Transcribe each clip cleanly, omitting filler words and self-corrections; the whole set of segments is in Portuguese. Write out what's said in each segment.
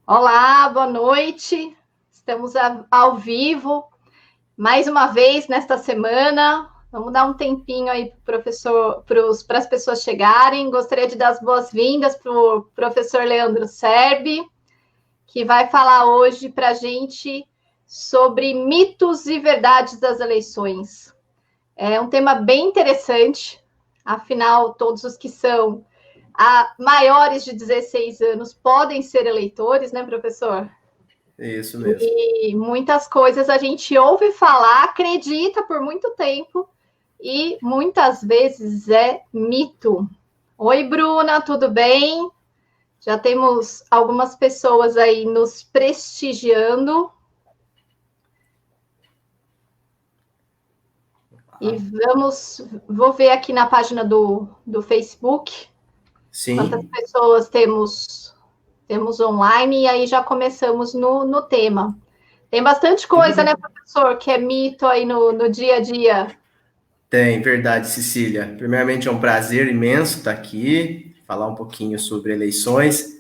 Olá, boa noite. Estamos ao vivo mais uma vez nesta semana. Vamos dar um tempinho aí para as pessoas chegarem. Gostaria de dar as boas-vindas para o professor Leandro Serbi, que vai falar hoje para a gente sobre mitos e verdades das eleições. É um tema bem interessante, afinal, todos os que são maiores de 16 anos podem ser eleitores, né, professor? Isso mesmo. E muitas coisas a gente ouve falar, acredita por muito tempo e muitas vezes é mito. Oi, Bruna, tudo bem? Já temos algumas pessoas aí nos prestigiando. E vou ver aqui na página do Facebook. Sim. Quantas pessoas temos online, e aí já começamos no tema. Tem bastante coisa, né, professor, que é mito aí no dia a dia. Tem, verdade, Cecília. Primeiramente, é um prazer imenso estar aqui, falar um pouquinho sobre eleições.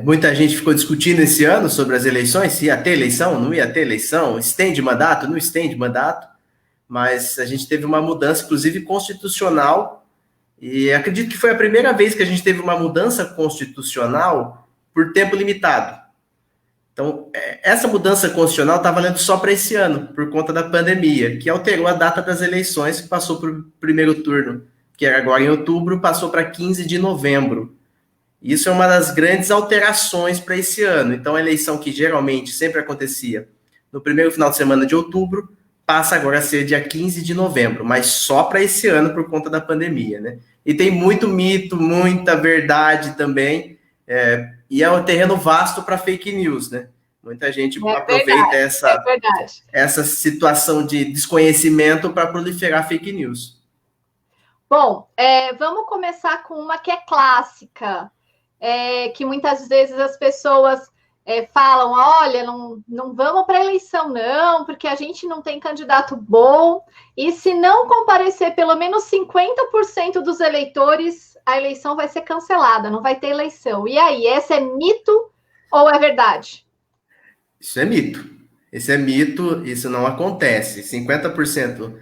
Muita gente ficou discutindo esse ano sobre as eleições, se ia ter eleição, não ia ter eleição, estende mandato, não estende mandato, mas a gente teve uma mudança, inclusive constitucional, e acredito que foi a primeira vez que a gente teve uma mudança constitucional por tempo limitado. Então, essa mudança constitucional está valendo só para esse ano, por conta da pandemia, que alterou a data das eleições, que passou para o primeiro turno, que era agora em outubro, passou para 15 de novembro. Isso é uma das grandes alterações para esse ano. Então, a eleição que geralmente sempre acontecia no primeiro final de semana de outubro, passa agora a ser dia 15 de novembro, mas só para esse ano por conta da pandemia, né? E tem muito mito, muita verdade também, e é um terreno vasto para fake news, né? Muita gente aproveita essa situação de desconhecimento para proliferar fake news. Bom, vamos começar com uma que é clássica, que muitas vezes as pessoas falam, olha, não vamos para a eleição não, porque a gente não tem candidato bom, e se não comparecer pelo menos 50% dos eleitores, a eleição vai ser cancelada, não vai ter eleição. E aí, essa é mito ou é verdade? Isso é mito. Esse é mito, isso não acontece. 50%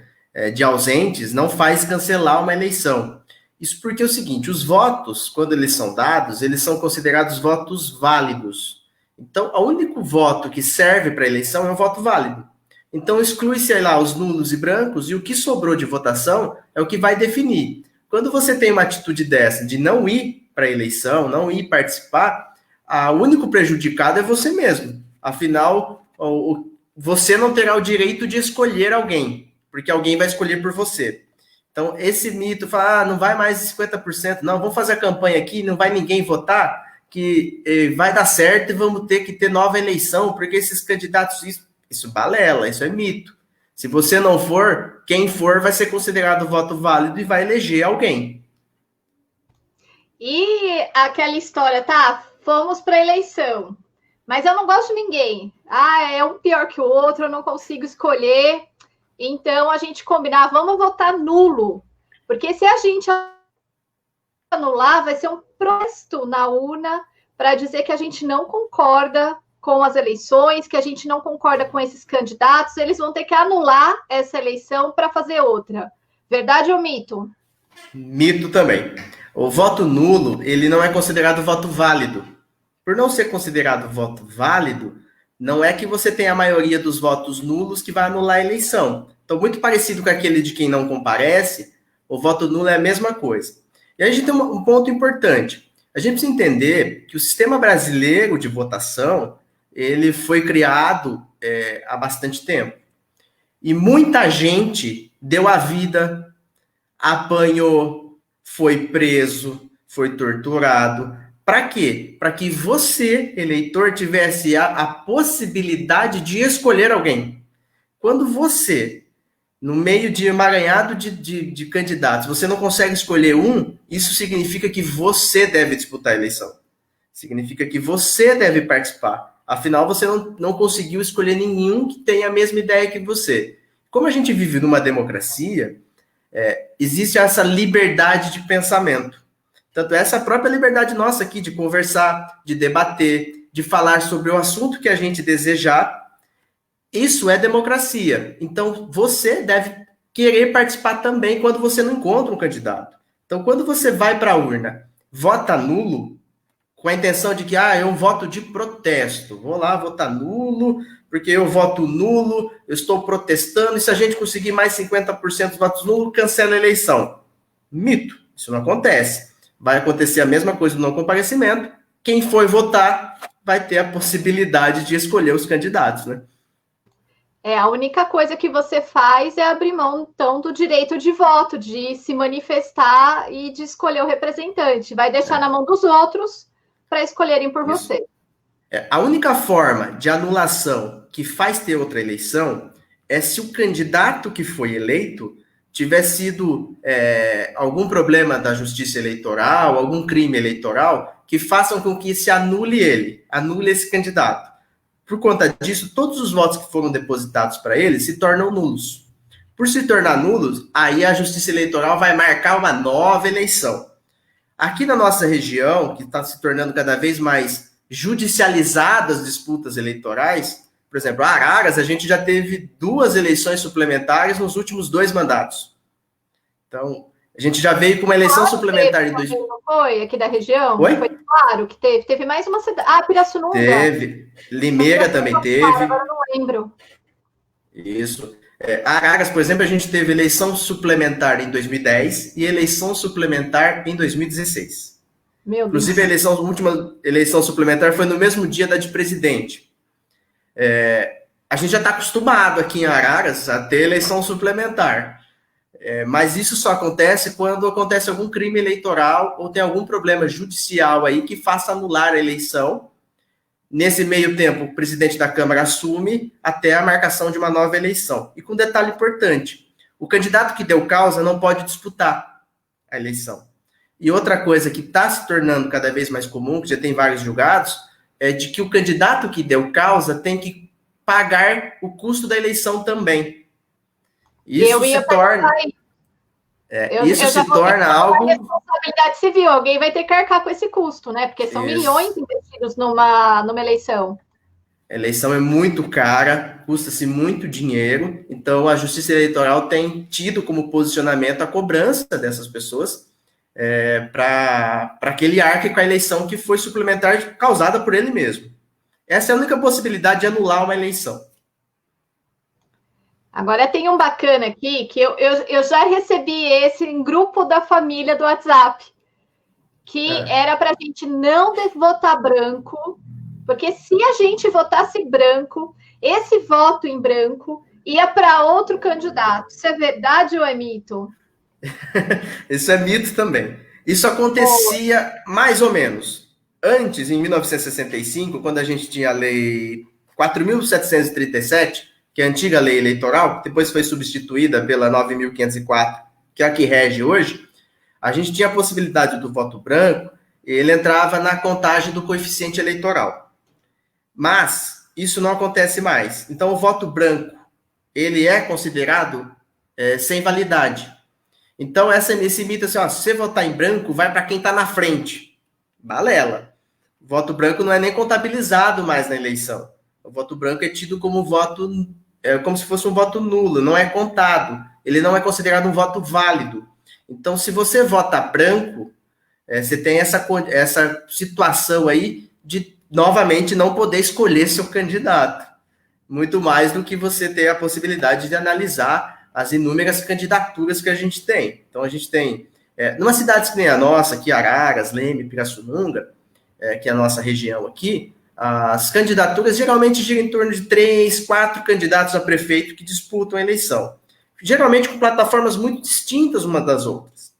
de ausentes não faz cancelar uma eleição. Isso porque é o seguinte, os votos, quando eles são dados, eles são considerados votos válidos. Então, o único voto que serve para a eleição é um voto válido. Então, exclui-se lá os nulos e brancos, e o que sobrou de votação é o que vai definir. Quando você tem uma atitude dessa, de não ir para a eleição, não ir participar, o único prejudicado é você mesmo. Afinal, você não terá o direito de escolher alguém, porque alguém vai escolher por você. Então, esse mito fala, não vai mais 50%, não, vamos fazer a campanha aqui, não vai ninguém votar, que vai dar certo e vamos ter que ter nova eleição, porque esses candidatos, isso balela, isso é mito. Se você não for, quem for vai ser considerado voto válido e vai eleger alguém. E aquela história, tá, fomos para a eleição, mas eu não gosto de ninguém. É um pior que o outro, eu não consigo escolher. Então, a gente combinar, vamos votar nulo. Porque se a gente anular, vai ser um protesto na urna para dizer que a gente não concorda com as eleições, que a gente não concorda com esses candidatos. Eles vão ter que anular essa eleição para fazer outra. Verdade ou mito? Mito também. O voto nulo, ele não é considerado voto válido. Por não ser considerado voto válido, não é que você tem a maioria dos votos nulos que vai anular a eleição. Então, muito parecido com aquele de quem não comparece, o voto nulo é a mesma coisa. E aí a gente tem um ponto importante. A gente precisa entender que o sistema brasileiro de votação, ele foi criado há bastante tempo. E muita gente deu a vida, apanhou, foi preso, foi torturado. Para quê? Para que você, eleitor, tivesse a possibilidade de escolher alguém. Quando você, no meio de emaranhado de candidatos, você não consegue escolher um, isso significa que você deve disputar a eleição. Significa que você deve participar. Afinal, você não conseguiu escolher nenhum que tenha a mesma ideia que você. Como a gente vive numa democracia, existe essa liberdade de pensamento. Tanto essa própria liberdade nossa aqui de conversar, de debater, de falar sobre o assunto que a gente desejar. Isso é democracia. Então, você deve querer participar também quando você não encontra um candidato. Então, quando você vai para a urna, vota nulo, com a intenção de que, eu voto de protesto, vou lá votar nulo, porque eu voto nulo, eu estou protestando, e se a gente conseguir mais 50% dos votos nulos, cancela a eleição. Mito, isso não acontece. Vai acontecer a mesma coisa no não comparecimento, quem for votar vai ter a possibilidade de escolher os candidatos, né? A única coisa que você faz é abrir mão, então, do direito de voto, de se manifestar e de escolher o representante. Vai deixar na mão dos outros para escolherem por você. A única forma de anulação que faz ter outra eleição é se o candidato que foi eleito tiver sido algum problema da justiça eleitoral, algum crime eleitoral, que façam com que se anule esse candidato. Por conta disso, todos os votos que foram depositados para ele se tornam nulos. Por se tornar nulos, aí a Justiça Eleitoral vai marcar uma nova eleição. Aqui na nossa região, que está se tornando cada vez mais judicializadas as disputas eleitorais, por exemplo, a Araras, a gente já teve 2 eleições suplementares nos últimos 2 mandatos. Então, a gente já veio com uma eleição suplementar em 2000. Não foi aqui da região? Oi? Foi claro que teve. Teve mais uma cidade. Pirassununga. Teve. Limeira também teve. Agora eu não lembro. Isso. Araras, por exemplo, a gente teve eleição suplementar em 2010 e eleição suplementar em 2016. Meu Deus. Inclusive, a última eleição suplementar foi no mesmo dia da de presidente. A gente já está acostumado aqui em Araras a ter eleição suplementar. Mas isso só acontece quando acontece algum crime eleitoral ou tem algum problema judicial aí que faça anular a eleição. Nesse meio tempo, o presidente da Câmara assume até a marcação de uma nova eleição. E com um detalhe importante, o candidato que deu causa não pode disputar a eleição. E outra coisa que está se tornando cada vez mais comum, que já tem vários julgados, é de que o candidato que deu causa tem que pagar o custo da eleição também. Isso se torna... Isso se torna algo... responsabilidade civil, alguém vai ter que arcar com esse custo, né? Porque são milhões investidos numa eleição. A eleição é muito cara, custa-se muito dinheiro, então a Justiça Eleitoral tem tido como posicionamento a cobrança dessas pessoas para que ele arque com a eleição que foi suplementar causada por ele mesmo. Essa é a única possibilidade de anular uma eleição. Agora tem um bacana aqui, que eu já recebi esse em grupo da família do WhatsApp, que era para a gente não votar branco, porque se a gente votasse branco, esse voto em branco ia para outro candidato. Isso é verdade ou é mito? Isso é mito também. Isso acontecia mais ou menos. Antes, em 1965, quando a gente tinha a lei 4.737, que é a antiga lei eleitoral, que depois foi substituída pela 9.504, que é a que rege hoje, a gente tinha a possibilidade do voto branco, ele entrava na contagem do coeficiente eleitoral. Mas isso não acontece mais. Então, o voto branco, ele é considerado sem validade. Então, esse mito assim, se você votar em branco, vai para quem está na frente. Balela. O voto branco não é nem contabilizado mais na eleição. O voto branco é tido como voto... como se fosse um voto nulo, não é contado. Ele não é considerado um voto válido. Então, se você vota branco, você tem essa situação aí de, novamente, não poder escolher seu candidato. Muito mais do que você ter a possibilidade de analisar as inúmeras candidaturas que a gente tem. Então, a gente tem, numa cidade que nem a nossa, aqui, Araras, Leme, Pirassununga, que é a nossa região aqui, as candidaturas geralmente giram em torno de 3, 4 candidatos a prefeito que disputam a eleição. Geralmente com plataformas muito distintas uma das outras.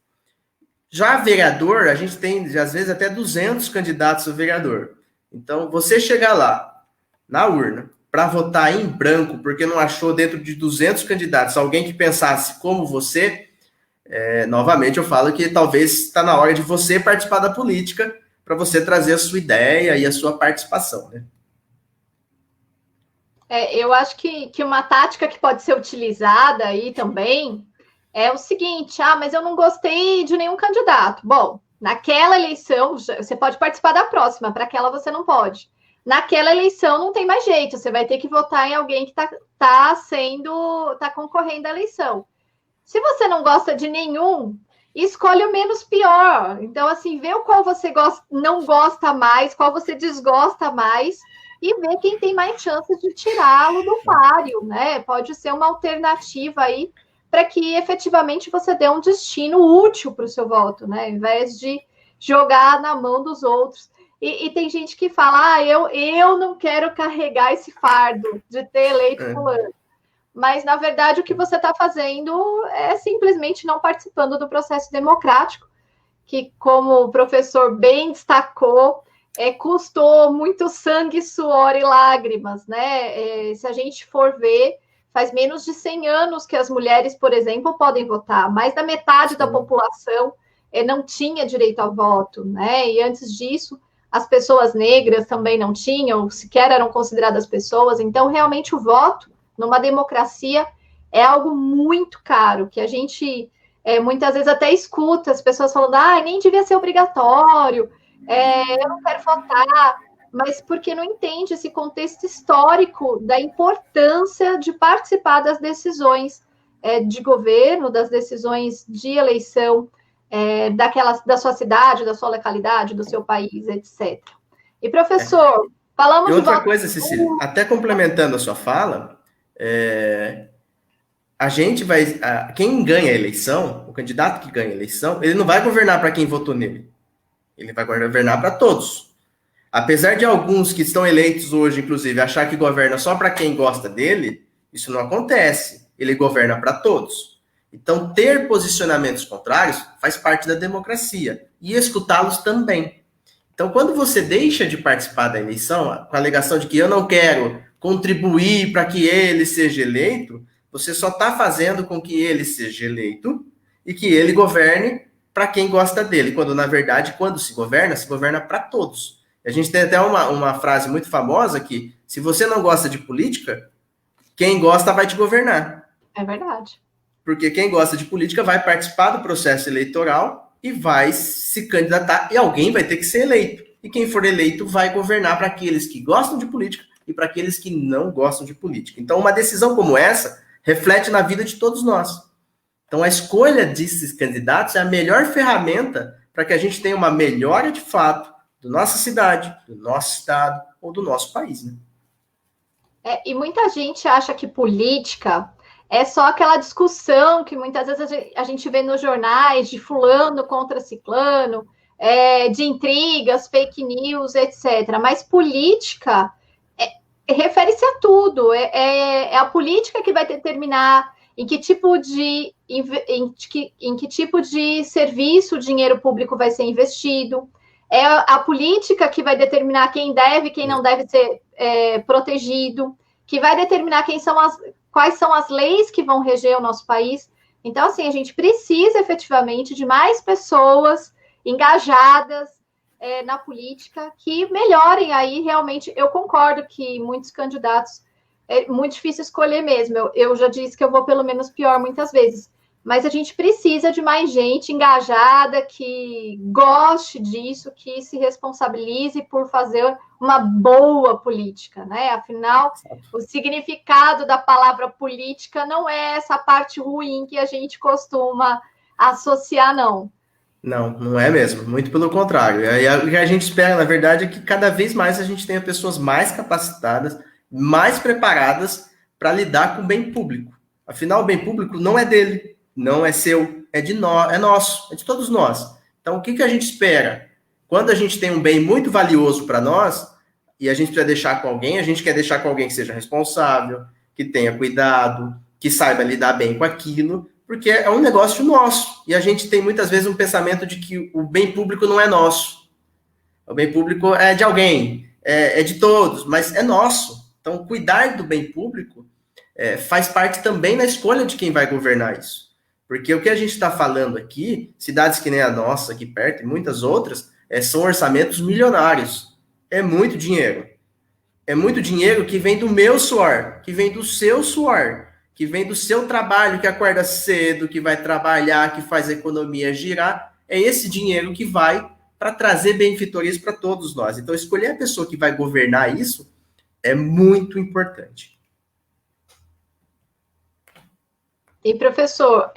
Já vereador, a gente tem, às vezes, até 200 candidatos a vereador. Então, você chegar lá, na urna, para votar em branco, porque não achou dentro de 200 candidatos alguém que pensasse como você, novamente eu falo que talvez está na hora de você participar da política, para você trazer a sua ideia e a sua participação, né? Eu acho que uma tática que pode ser utilizada aí também é o seguinte: mas eu não gostei de nenhum candidato. Bom, naquela eleição, você pode participar da próxima, para aquela você não pode. naquela eleição não tem mais jeito, você vai ter que votar em alguém que tá concorrendo à eleição. Se você não gosta de nenhum, escolhe o menos pior. Então, assim, vê o qual você não gosta mais, qual você desgosta mais, e vê quem tem mais chances de tirá-lo do páreo, né? Pode ser uma alternativa aí para que efetivamente você dê um destino útil para o seu voto, né? Ao invés de jogar na mão dos outros. E tem gente que fala, eu não quero carregar esse fardo de ter eleito fulano. Mas, na verdade, o que você está fazendo é simplesmente não participando do processo democrático, que, como o professor bem destacou, custou muito sangue, suor e lágrimas, né? Se a gente for ver, faz menos de 100 anos que as mulheres, por exemplo, podem votar. Mais da metade da população não tinha direito ao voto, né? E antes disso, as pessoas negras também não tinham, sequer eram consideradas pessoas. Então, realmente, o voto numa democracia é algo muito caro, que a gente muitas vezes até escuta as pessoas falando, nem devia ser obrigatório, eu não quero votar, mas porque não entende esse contexto histórico da importância de participar das decisões de governo, das decisões de eleição, da sua cidade, da sua localidade, do seu país, etc. E, professor, falamos de outra coisa, Cecília, até complementando a sua fala, a gente vai... quem ganha a eleição, o candidato que ganha a eleição, ele não vai governar para quem votou nele. Ele vai governar para todos. Apesar de alguns que estão eleitos hoje, inclusive, achar que governa só para quem gosta dele, isso não acontece. Ele governa para todos. Então, ter posicionamentos contrários faz parte da democracia. E escutá-los também. Então, quando você deixa de participar da eleição, com a alegação de que eu não quero contribuir para que ele seja eleito, você só está fazendo com que ele seja eleito e que ele governe para quem gosta dele, quando, na verdade, quando se governa para todos. A gente tem até uma frase muito famosa que, se você não gosta de política, quem gosta vai te governar. É verdade. Porque quem gosta de política vai participar do processo eleitoral e vai se candidatar, e alguém vai ter que ser eleito. E quem for eleito vai governar para aqueles que gostam de política e para aqueles que não gostam de política. Então, uma decisão como essa reflete na vida de todos nós. Então, a escolha desses candidatos é a melhor ferramenta para que a gente tenha uma melhora de fato da nossa cidade, do nosso estado ou do nosso país, né? E muita gente acha que política é só aquela discussão que muitas vezes a gente vê nos jornais de fulano contra ciclano, de intrigas, fake news, etc. Mas política refere-se a tudo. É a política que vai determinar em que tipo de serviço o dinheiro público vai ser investido. É a política que vai determinar quem deve e quem não deve ser protegido, que vai determinar quais são as leis que vão reger o nosso país. Então, assim, a gente precisa efetivamente de mais pessoas engajadas na política que melhorem aí realmente. Eu concordo que muitos candidatos é muito difícil escolher mesmo. Eu já disse que eu vou pelo menos pior muitas vezes. Mas a gente precisa de mais gente engajada, que goste disso, que se responsabilize por fazer uma boa política, né? Afinal, o significado da palavra política não é essa parte ruim que a gente costuma associar, não. Não é mesmo. Muito pelo contrário. O que a gente espera, na verdade, é que cada vez mais a gente tenha pessoas mais capacitadas, mais preparadas para lidar com o bem público. Afinal, o bem público não é dele, não é seu, é de nós, é nosso, é de todos nós. Então, o que a gente espera? Quando a gente tem um bem muito valioso para nós, e a gente precisa deixar com alguém, a gente quer deixar com alguém que seja responsável, que tenha cuidado, que saiba lidar bem com aquilo, porque é um negócio nosso. E a gente tem muitas vezes um pensamento de que o bem público não é nosso. O bem público é de alguém, é de todos, mas é nosso. Então, cuidar do bem público faz parte também na escolha de quem vai governar isso. Porque o que a gente está falando aqui, cidades que nem a nossa aqui perto e muitas outras, são orçamentos milionários. É muito dinheiro. É muito dinheiro que vem do meu suor, que vem do seu suor, que vem do seu trabalho, que acorda cedo, que vai trabalhar, que faz a economia girar. É esse dinheiro que vai para trazer benfeitorias para todos nós. Então, escolher a pessoa que vai governar isso é muito importante. E, professor,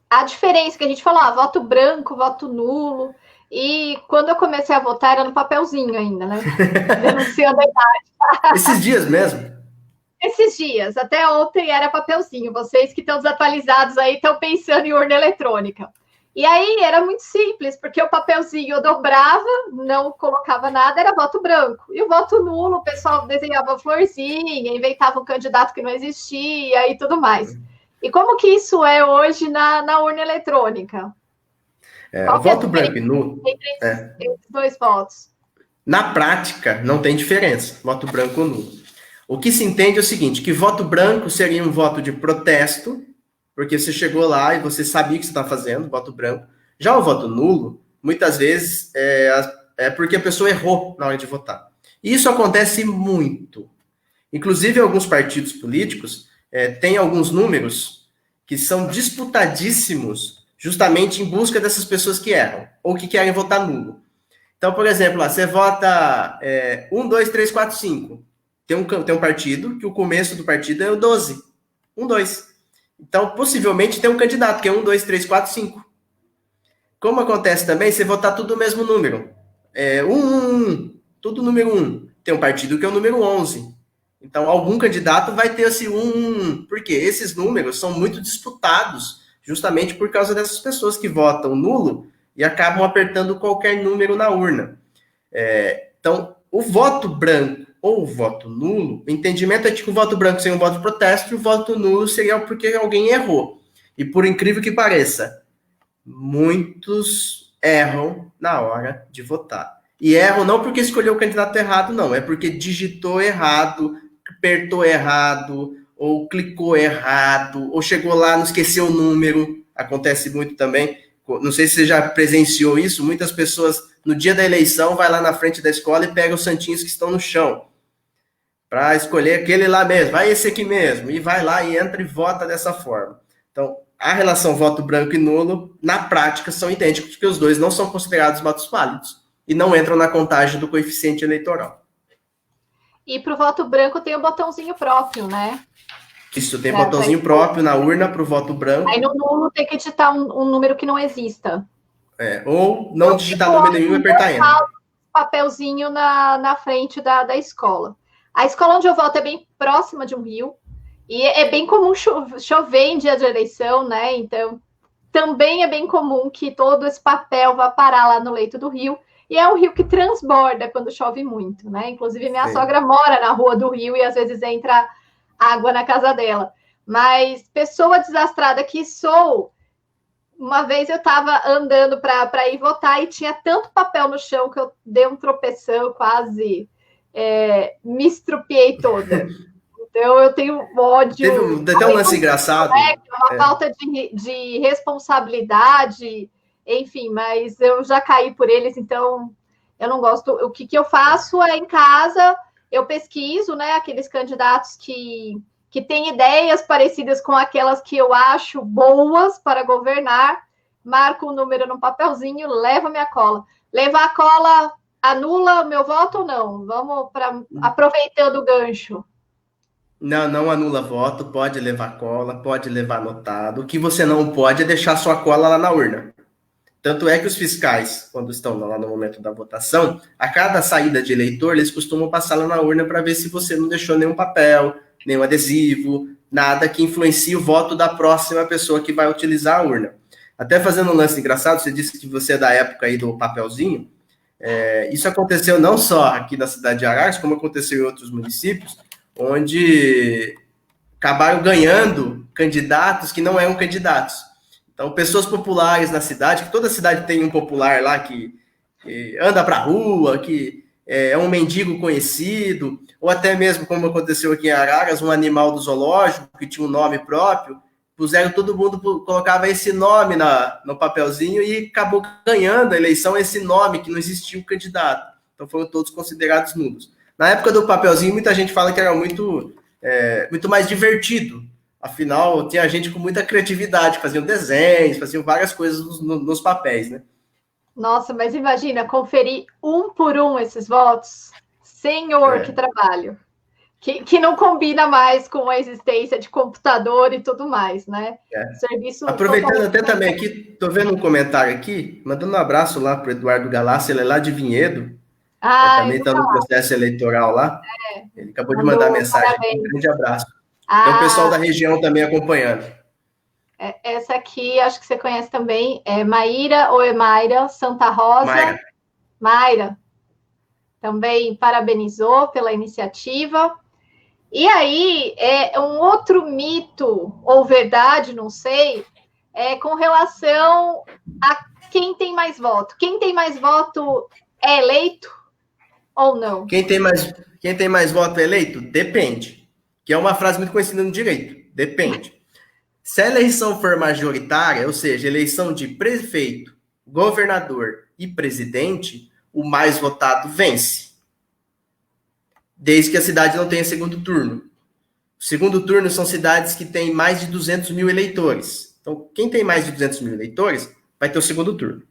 a diferença que a gente falou, voto branco, voto nulo, e quando eu comecei a votar era no papelzinho ainda, né? Denunciando a idade. Esses dias mesmo? Esses dias, até ontem era papelzinho. Vocês que estão desatualizados aí estão pensando em urna eletrônica. E aí era muito simples, porque o papelzinho eu dobrava, não colocava nada, era voto branco. E o voto nulo, o pessoal desenhava florzinha, inventava um candidato que não existia e tudo mais. E como que isso é hoje na urna eletrônica? O voto branco e nulo... Entre esses dois votos? Na prática, não tem diferença, voto branco ou nulo. O que se entende é o seguinte, que voto branco seria um voto de protesto, porque você chegou lá e você sabia o que você está fazendo, voto branco. Já o voto nulo, muitas vezes, é porque a pessoa errou na hora de votar. E isso acontece muito. Inclusive, alguns partidos políticos têm alguns números que são disputadíssimos justamente em busca dessas pessoas que erram, ou que querem votar nulo. Então, por exemplo, lá, você vota 1, 2, 3, 4, 5. Tem um partido que o começo do partido é o 12. 1, 2. Então, possivelmente, tem um candidato que é 1, 2, 3, 4, 5. Como acontece também, você votar tudo o mesmo número. 1, 1, 1. Tudo número 1. Tem um partido que é o número 11. Então, algum candidato vai ter esse 1, 1, 1. Porque esses números são muito disputados, justamente por causa dessas pessoas que votam nulo e acabam apertando qualquer número na urna. Então, o voto branco ou o voto nulo, o entendimento é que o voto branco seria um voto de protesto e o voto nulo seria porque alguém errou. E por incrível que pareça, muitos erram na hora de votar. E erram não porque escolheu o candidato errado, não. É porque digitou errado, apertou errado, ou clicou errado, ou chegou lá, não esqueceu o número. Acontece muito também. Não sei se você já presenciou isso. Muitas pessoas, no dia da eleição, vai lá na frente da escola e pega os santinhos que estão no chão para escolher aquele lá mesmo. Vai esse aqui mesmo. E vai lá e entra e vota dessa forma. Então, a relação voto branco e nulo, na prática, são idênticos, porque os dois não são considerados votos válidos e não entram na contagem do coeficiente eleitoral. E para o voto branco tem o botãozinho próprio, né? Isso, tem botãozinho próprio na urna para o voto branco. Aí no nulo tem que digitar um número que não exista. Ou não digitar número nenhum e apertar Enter. Papelzinho na frente da escola. A escola onde eu voto é bem próxima de um rio. E é bem comum chover em dia de eleição, né? Então, também é bem comum que todo esse papel vá parar lá no leito do rio. E é um rio que transborda quando chove muito, né? Inclusive, minha sogra mora na rua do rio e às vezes entra água na casa dela. Mas pessoa desastrada que sou, uma vez eu estava andando para ir votar e tinha tanto papel no chão que eu dei um tropeção, quase me estrupiei toda. Então, eu tenho ódio. Teve até um lance engraçado. Uma falta de responsabilidade, enfim, mas eu já caí por eles, então eu não gosto. O que eu faço é, em casa, eu pesquiso, né, aqueles candidatos que têm ideias parecidas com aquelas que eu acho boas para governar, marco o número no papelzinho, levo minha cola. Levar a cola anula o meu voto ou não? Vamos aproveitando o gancho. Não anula voto, pode levar cola, pode levar anotado. O que você não pode é deixar sua cola lá na urna. Tanto é que os fiscais, quando estão lá no momento da votação, a cada saída de eleitor, eles costumam passar lá na urna para ver se você não deixou nenhum papel, nenhum adesivo, nada que influencie o voto da próxima pessoa que vai utilizar a urna. Até fazendo um lance engraçado, você disse que você é da época aí do papelzinho. Isso aconteceu não só aqui na cidade de Araras, como aconteceu em outros municípios, onde acabaram ganhando candidatos que não eram candidatos. Então, pessoas populares na cidade, que toda cidade tem um popular lá que anda para a rua, que é um mendigo conhecido, ou até mesmo, como aconteceu aqui em Araras, um animal do zoológico que tinha um nome próprio, puseram todo mundo, colocava esse nome no papelzinho e acabou ganhando a eleição esse nome, que não existia um candidato. Então, foram todos considerados nulos. Na época do papelzinho, muita gente fala que era muito mais divertido. Afinal, tinha gente com muita criatividade, faziam desenhos, faziam várias coisas nos papéis, né? Nossa, mas imagina, conferir um por um esses votos. Senhor, que trabalho. Que não combina mais com a existência de computador e tudo mais, né? Serviço aproveitando até também aqui, estou vendo um comentário aqui, mandando um abraço lá para o Eduardo Galassi, ele é lá de Vinhedo, também está no processo eleitoral lá, ele acabou de mandar mensagem, um grande abraço. Tem o pessoal da região também acompanhando. Essa aqui, acho que você conhece também, é Maíra ou Emaira Santa Rosa. Mayra também parabenizou pela iniciativa. E aí, um outro mito, ou verdade, não sei, com relação a quem tem mais voto. Quem tem mais voto é eleito ou não? Quem tem mais voto é eleito? Depende. Que é uma frase muito conhecida no direito. Depende. Se a eleição for majoritária, ou seja, eleição de prefeito, governador e presidente, o mais votado vence. Desde que a cidade não tenha segundo turno. O segundo turno são cidades que têm mais de 200 mil eleitores. Então, quem tem mais de 200 mil eleitores vai ter o segundo turno.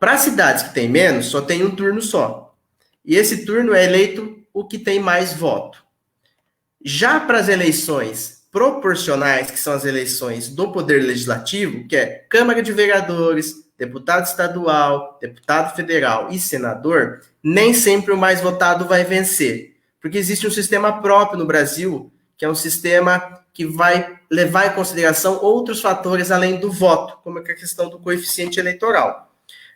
Para cidades que têm menos, só tem um turno só. E esse turno é eleito o que tem mais voto. Já para as eleições proporcionais, que são as eleições do Poder Legislativo, que é Câmara de Vereadores, deputado estadual, deputado federal e senador, nem sempre o mais votado vai vencer. Porque existe um sistema próprio no Brasil, que é um sistema que vai levar em consideração outros fatores além do voto, como a questão do coeficiente eleitoral.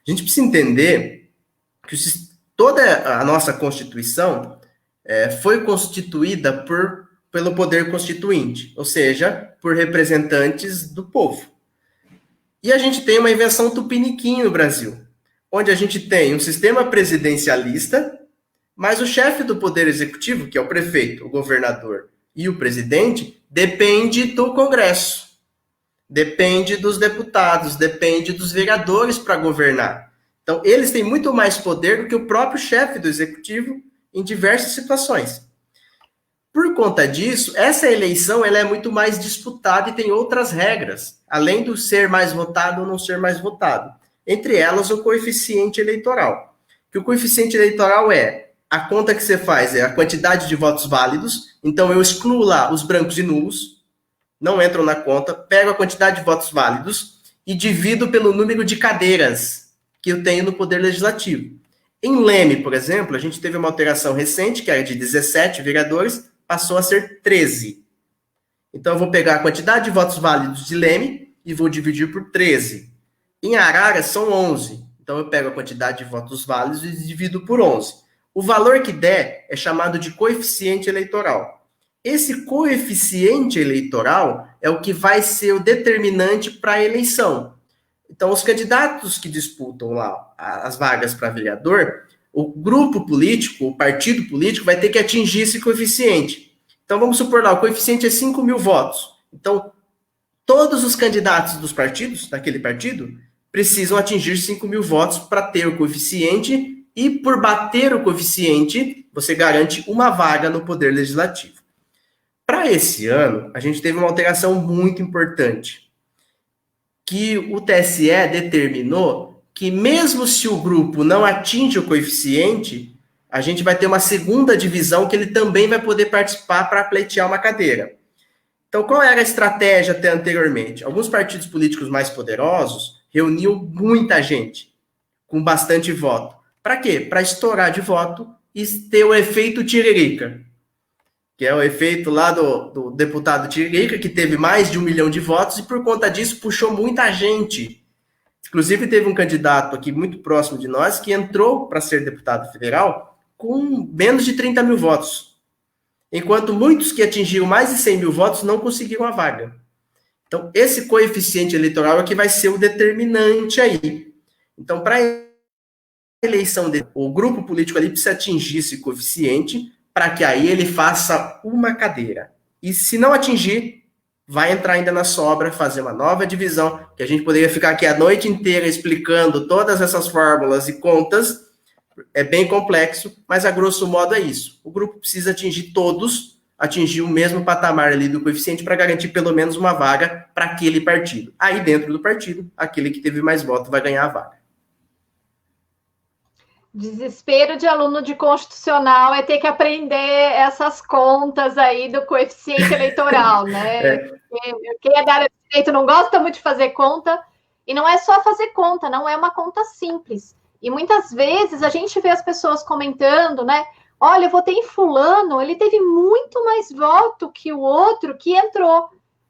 A gente precisa entender que toda a nossa Constituição foi constituída pelo poder constituinte, ou seja, por representantes do povo. E a gente tem uma invenção tupiniquim no Brasil, onde a gente tem um sistema presidencialista, mas o chefe do poder executivo, que é o prefeito, o governador e o presidente, depende do Congresso, depende dos deputados, depende dos vereadores para governar. Então, eles têm muito mais poder do que o próprio chefe do executivo em diversas situações. Por conta disso, essa eleição ela é muito mais disputada e tem outras regras, além do ser mais votado ou não ser mais votado. Entre elas, o coeficiente eleitoral. Que o coeficiente eleitoral a conta que você faz é a quantidade de votos válidos, então eu excluo lá os brancos e nulos, não entram na conta, pego a quantidade de votos válidos e divido pelo número de cadeiras que eu tenho no Poder Legislativo. Em Leme, por exemplo, a gente teve uma alteração recente, que era de 17 vereadores, passou a ser 13. Então, eu vou pegar a quantidade de votos válidos de Leme e vou dividir por 13. Em Araras, são 11. Então, eu pego a quantidade de votos válidos e divido por 11. O valor que der é chamado de coeficiente eleitoral. Esse coeficiente eleitoral é o que vai ser o determinante para a eleição. Então, os candidatos que disputam lá as vagas para vereador, o grupo político, o partido político, vai ter que atingir esse coeficiente. Então, vamos supor lá, o coeficiente é 5 mil votos. Então, todos os candidatos dos partidos, daquele partido, precisam atingir 5 mil votos para ter o coeficiente e, por bater o coeficiente, você garante uma vaga no Poder Legislativo. Para esse ano, a gente teve uma alteração muito importante, que o TSE determinou que mesmo se o grupo não atinge o coeficiente, a gente vai ter uma segunda divisão que ele também vai poder participar para pleitear uma cadeira. Então, qual era a estratégia até anteriormente? Alguns partidos políticos mais poderosos reuniam muita gente, com bastante voto. Para quê? Para estourar de voto e ter o efeito Tiririca, que é o efeito lá do deputado Tiririca, que teve mais de 1 milhão de votos e por conta disso puxou muita gente. Inclusive teve um candidato aqui muito próximo de nós que entrou para ser deputado federal com menos de 30 mil votos, enquanto muitos que atingiram mais de 100 mil votos não conseguiram a vaga. Então esse coeficiente eleitoral é que vai ser o determinante aí. Então para a eleição dele, o grupo político ali precisa atingir esse coeficiente para que aí ele faça uma cadeira. E se não atingir, vai entrar ainda na sobra, fazer uma nova divisão, que a gente poderia ficar aqui a noite inteira explicando todas essas fórmulas e contas, é bem complexo, mas a grosso modo é isso. O grupo precisa atingir todos, atingir o mesmo patamar ali do coeficiente para garantir pelo menos uma vaga para aquele partido. Aí dentro do partido, aquele que teve mais voto vai ganhar a vaga. Desespero de aluno de constitucional é ter que aprender essas contas aí do coeficiente eleitoral, né? Quem é da área de direito não gosta muito de fazer conta, e não é só fazer conta, não é uma conta simples. E muitas vezes a gente vê as pessoas comentando, né? Olha, eu votei em fulano, ele teve muito mais voto que o outro que entrou.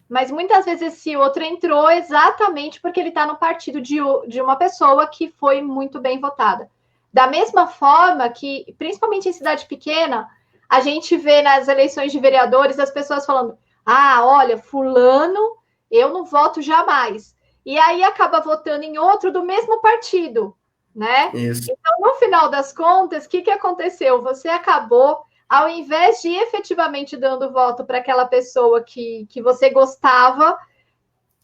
Mas muitas vezes esse outro entrou exatamente porque ele está no partido de uma pessoa que foi muito bem votada. Da mesma forma que, principalmente em cidade pequena, a gente vê nas eleições de vereadores as pessoas falando: ah, olha, fulano, eu não voto jamais. E aí acaba votando em outro do mesmo partido, né? Isso. Então, no final das contas, o que aconteceu? Você acabou, ao invés de efetivamente dando voto para aquela pessoa que você gostava,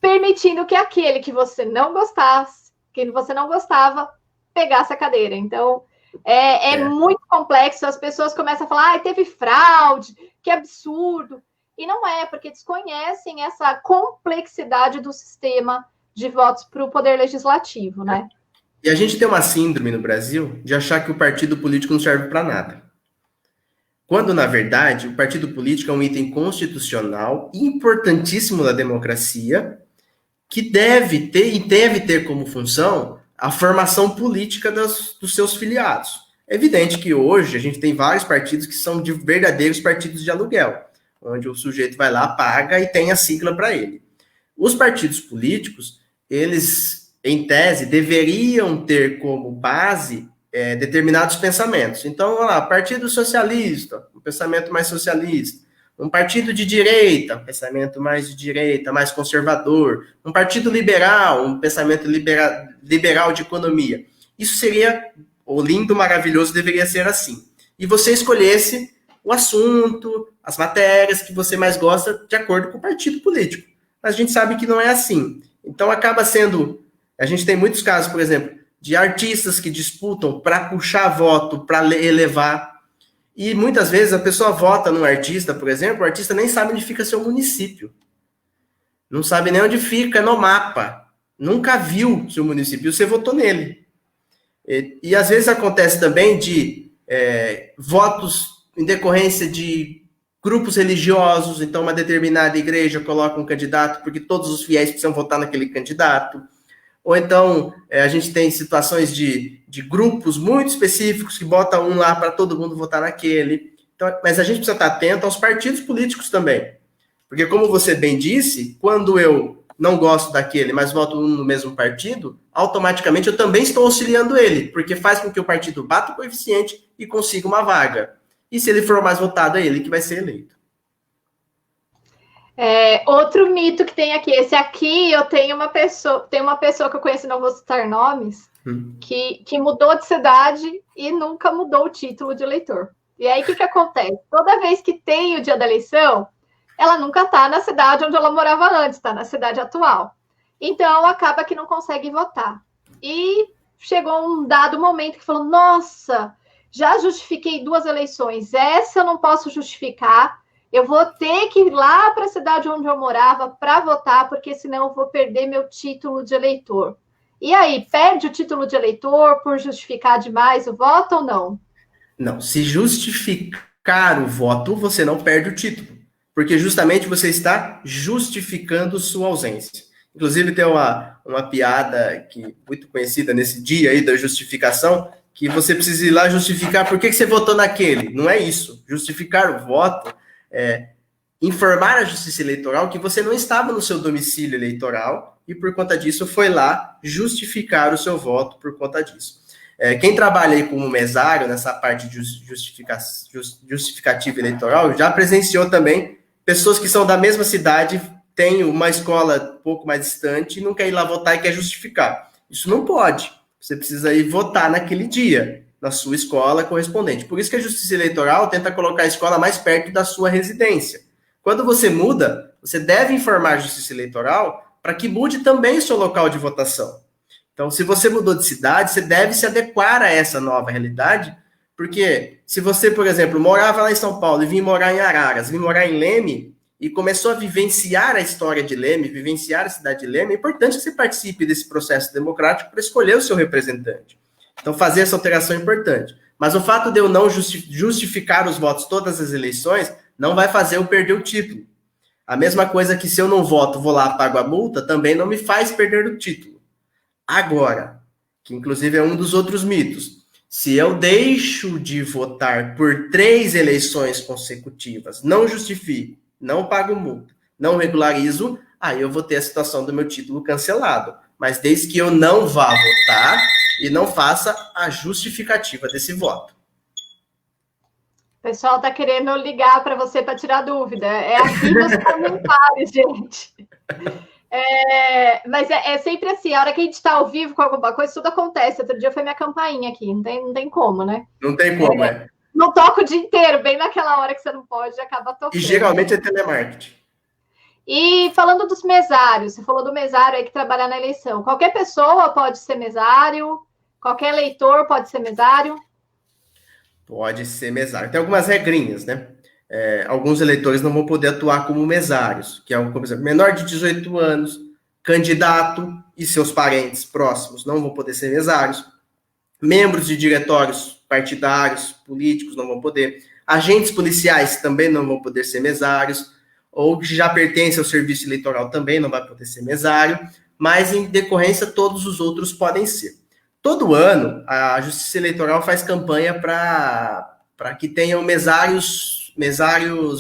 permitindo que aquele que você não gostasse, que você não gostava, pegasse a cadeira. Então, é muito complexo. As pessoas começam a falar, teve fraude, que absurdo. E não é, porque desconhecem essa complexidade do sistema de votos para o poder legislativo, né? E a gente tem uma síndrome no Brasil de achar que o partido político não serve para nada. Quando, na verdade, o partido político é um item constitucional importantíssimo da democracia, que deve ter como função a formação política dos seus filiados. É evidente que hoje a gente tem vários partidos que são de verdadeiros partidos de aluguel, onde o sujeito vai lá, paga e tem a sigla para ele. Os partidos políticos, eles, em tese, deveriam ter como base determinados pensamentos. Então, vamos lá, Partido Socialista, um pensamento mais socialista. Um partido de direita, um pensamento mais de direita, mais conservador. Um partido liberal, um pensamento liberal de economia. Isso seria, o lindo, maravilhoso, deveria ser assim. E você escolhesse o assunto, as matérias que você mais gosta, de acordo com o partido político. Mas a gente sabe que não é assim. Então acaba sendo... A gente tem muitos casos, por exemplo, de artistas que disputam para puxar voto, para elevar. E muitas vezes a pessoa vota num artista, por exemplo, o artista nem sabe onde fica seu município. Não sabe nem onde fica no mapa. Nunca viu seu município, você votou nele. E às vezes acontece também de votos em decorrência de grupos religiosos, então uma determinada igreja coloca um candidato porque todos os fiéis precisam votar naquele candidato. Ou então a gente tem situações de grupos muito específicos que botam um lá para todo mundo votar naquele. Então, mas a gente precisa estar atento aos partidos políticos também. Porque, como você bem disse, quando eu não gosto daquele, mas voto no mesmo partido, automaticamente eu também estou auxiliando ele, porque faz com que o partido bata o coeficiente e consiga uma vaga. E se ele for mais votado, é ele que vai ser eleito. Outro mito que tem aqui, esse aqui eu tenho uma pessoa que eu conheço, não vou citar nomes, que mudou de cidade e nunca mudou o título de eleitor. E aí o que acontece? Toda vez que tem o dia da eleição, ela nunca está na cidade onde ela morava antes, está na cidade atual. Então acaba que não consegue votar. E chegou um dado momento que falou: nossa, já justifiquei 2 eleições, essa eu não posso justificar. Eu vou ter que ir lá para a cidade onde eu morava para votar, porque senão eu vou perder meu título de eleitor. E aí, perde o título de eleitor por justificar demais o voto ou não? Não, se justificar o voto, você não perde o título, porque justamente você está justificando sua ausência. Inclusive tem uma piada muito conhecida nesse dia aí da justificação, que você precisa ir lá justificar por que você votou naquele. Não é isso. Justificar o voto informar a Justiça Eleitoral que você não estava no seu domicílio eleitoral e, por conta disso, foi lá justificar o seu voto por conta disso. Quem trabalha aí como mesário nessa parte de justificativa eleitoral já presenciou também pessoas que são da mesma cidade, têm uma escola um pouco mais distante e não quer ir lá votar e quer justificar. Isso não pode. Você precisa ir votar naquele dia, na sua escola correspondente. Por isso que a Justiça Eleitoral tenta colocar a escola mais perto da sua residência. Quando você muda, você deve informar a Justiça Eleitoral para que mude também o seu local de votação. Então, se você mudou de cidade, você deve se adequar a essa nova realidade, porque se você, por exemplo, morava lá em São Paulo e vinha morar em Araras, vinha morar em Leme e começou a vivenciar a história de Leme, vivenciar a cidade de Leme, é importante que você participe desse processo democrático para escolher o seu representante. Então, fazer essa alteração é importante. Mas o fato de eu não justificar os votos todas as eleições não vai fazer eu perder o título. A mesma coisa que se eu não voto, vou lá, pago a multa, também não me faz perder o título. Agora, que inclusive é um dos outros mitos, se eu deixo de votar por 3 eleições consecutivas, não justifico, não pago multa, não regularizo, aí eu vou ter a situação do meu título cancelado. Mas desde que eu não vá votar e não faça a justificativa desse voto. O pessoal está querendo ligar para você para tirar dúvida. É aqui nos comentários, gente. Mas é sempre assim, a hora que a gente está ao vivo com alguma coisa, tudo acontece. Outro dia foi minha campainha aqui, não tem como, né? Não tem como, Não toca o dia inteiro, bem naquela hora que você não pode, acaba tocando. E geralmente é telemarketing. E falando dos mesários, você falou do mesário aí que trabalha na eleição. Qualquer pessoa pode ser mesário? Qualquer eleitor pode ser mesário? Pode ser mesário. Tem algumas regrinhas, né? Alguns eleitores não vão poder atuar como mesários, que é, por exemplo, menor de 18 anos, candidato e seus parentes próximos não vão poder ser mesários. Membros de diretórios partidários, políticos não vão poder. Agentes policiais também não vão poder ser mesários. Ou que já pertence ao serviço eleitoral também não vai poder ser mesário. Mas, em decorrência, todos os outros podem ser. Todo ano, a Justiça Eleitoral faz campanha para que tenham mesários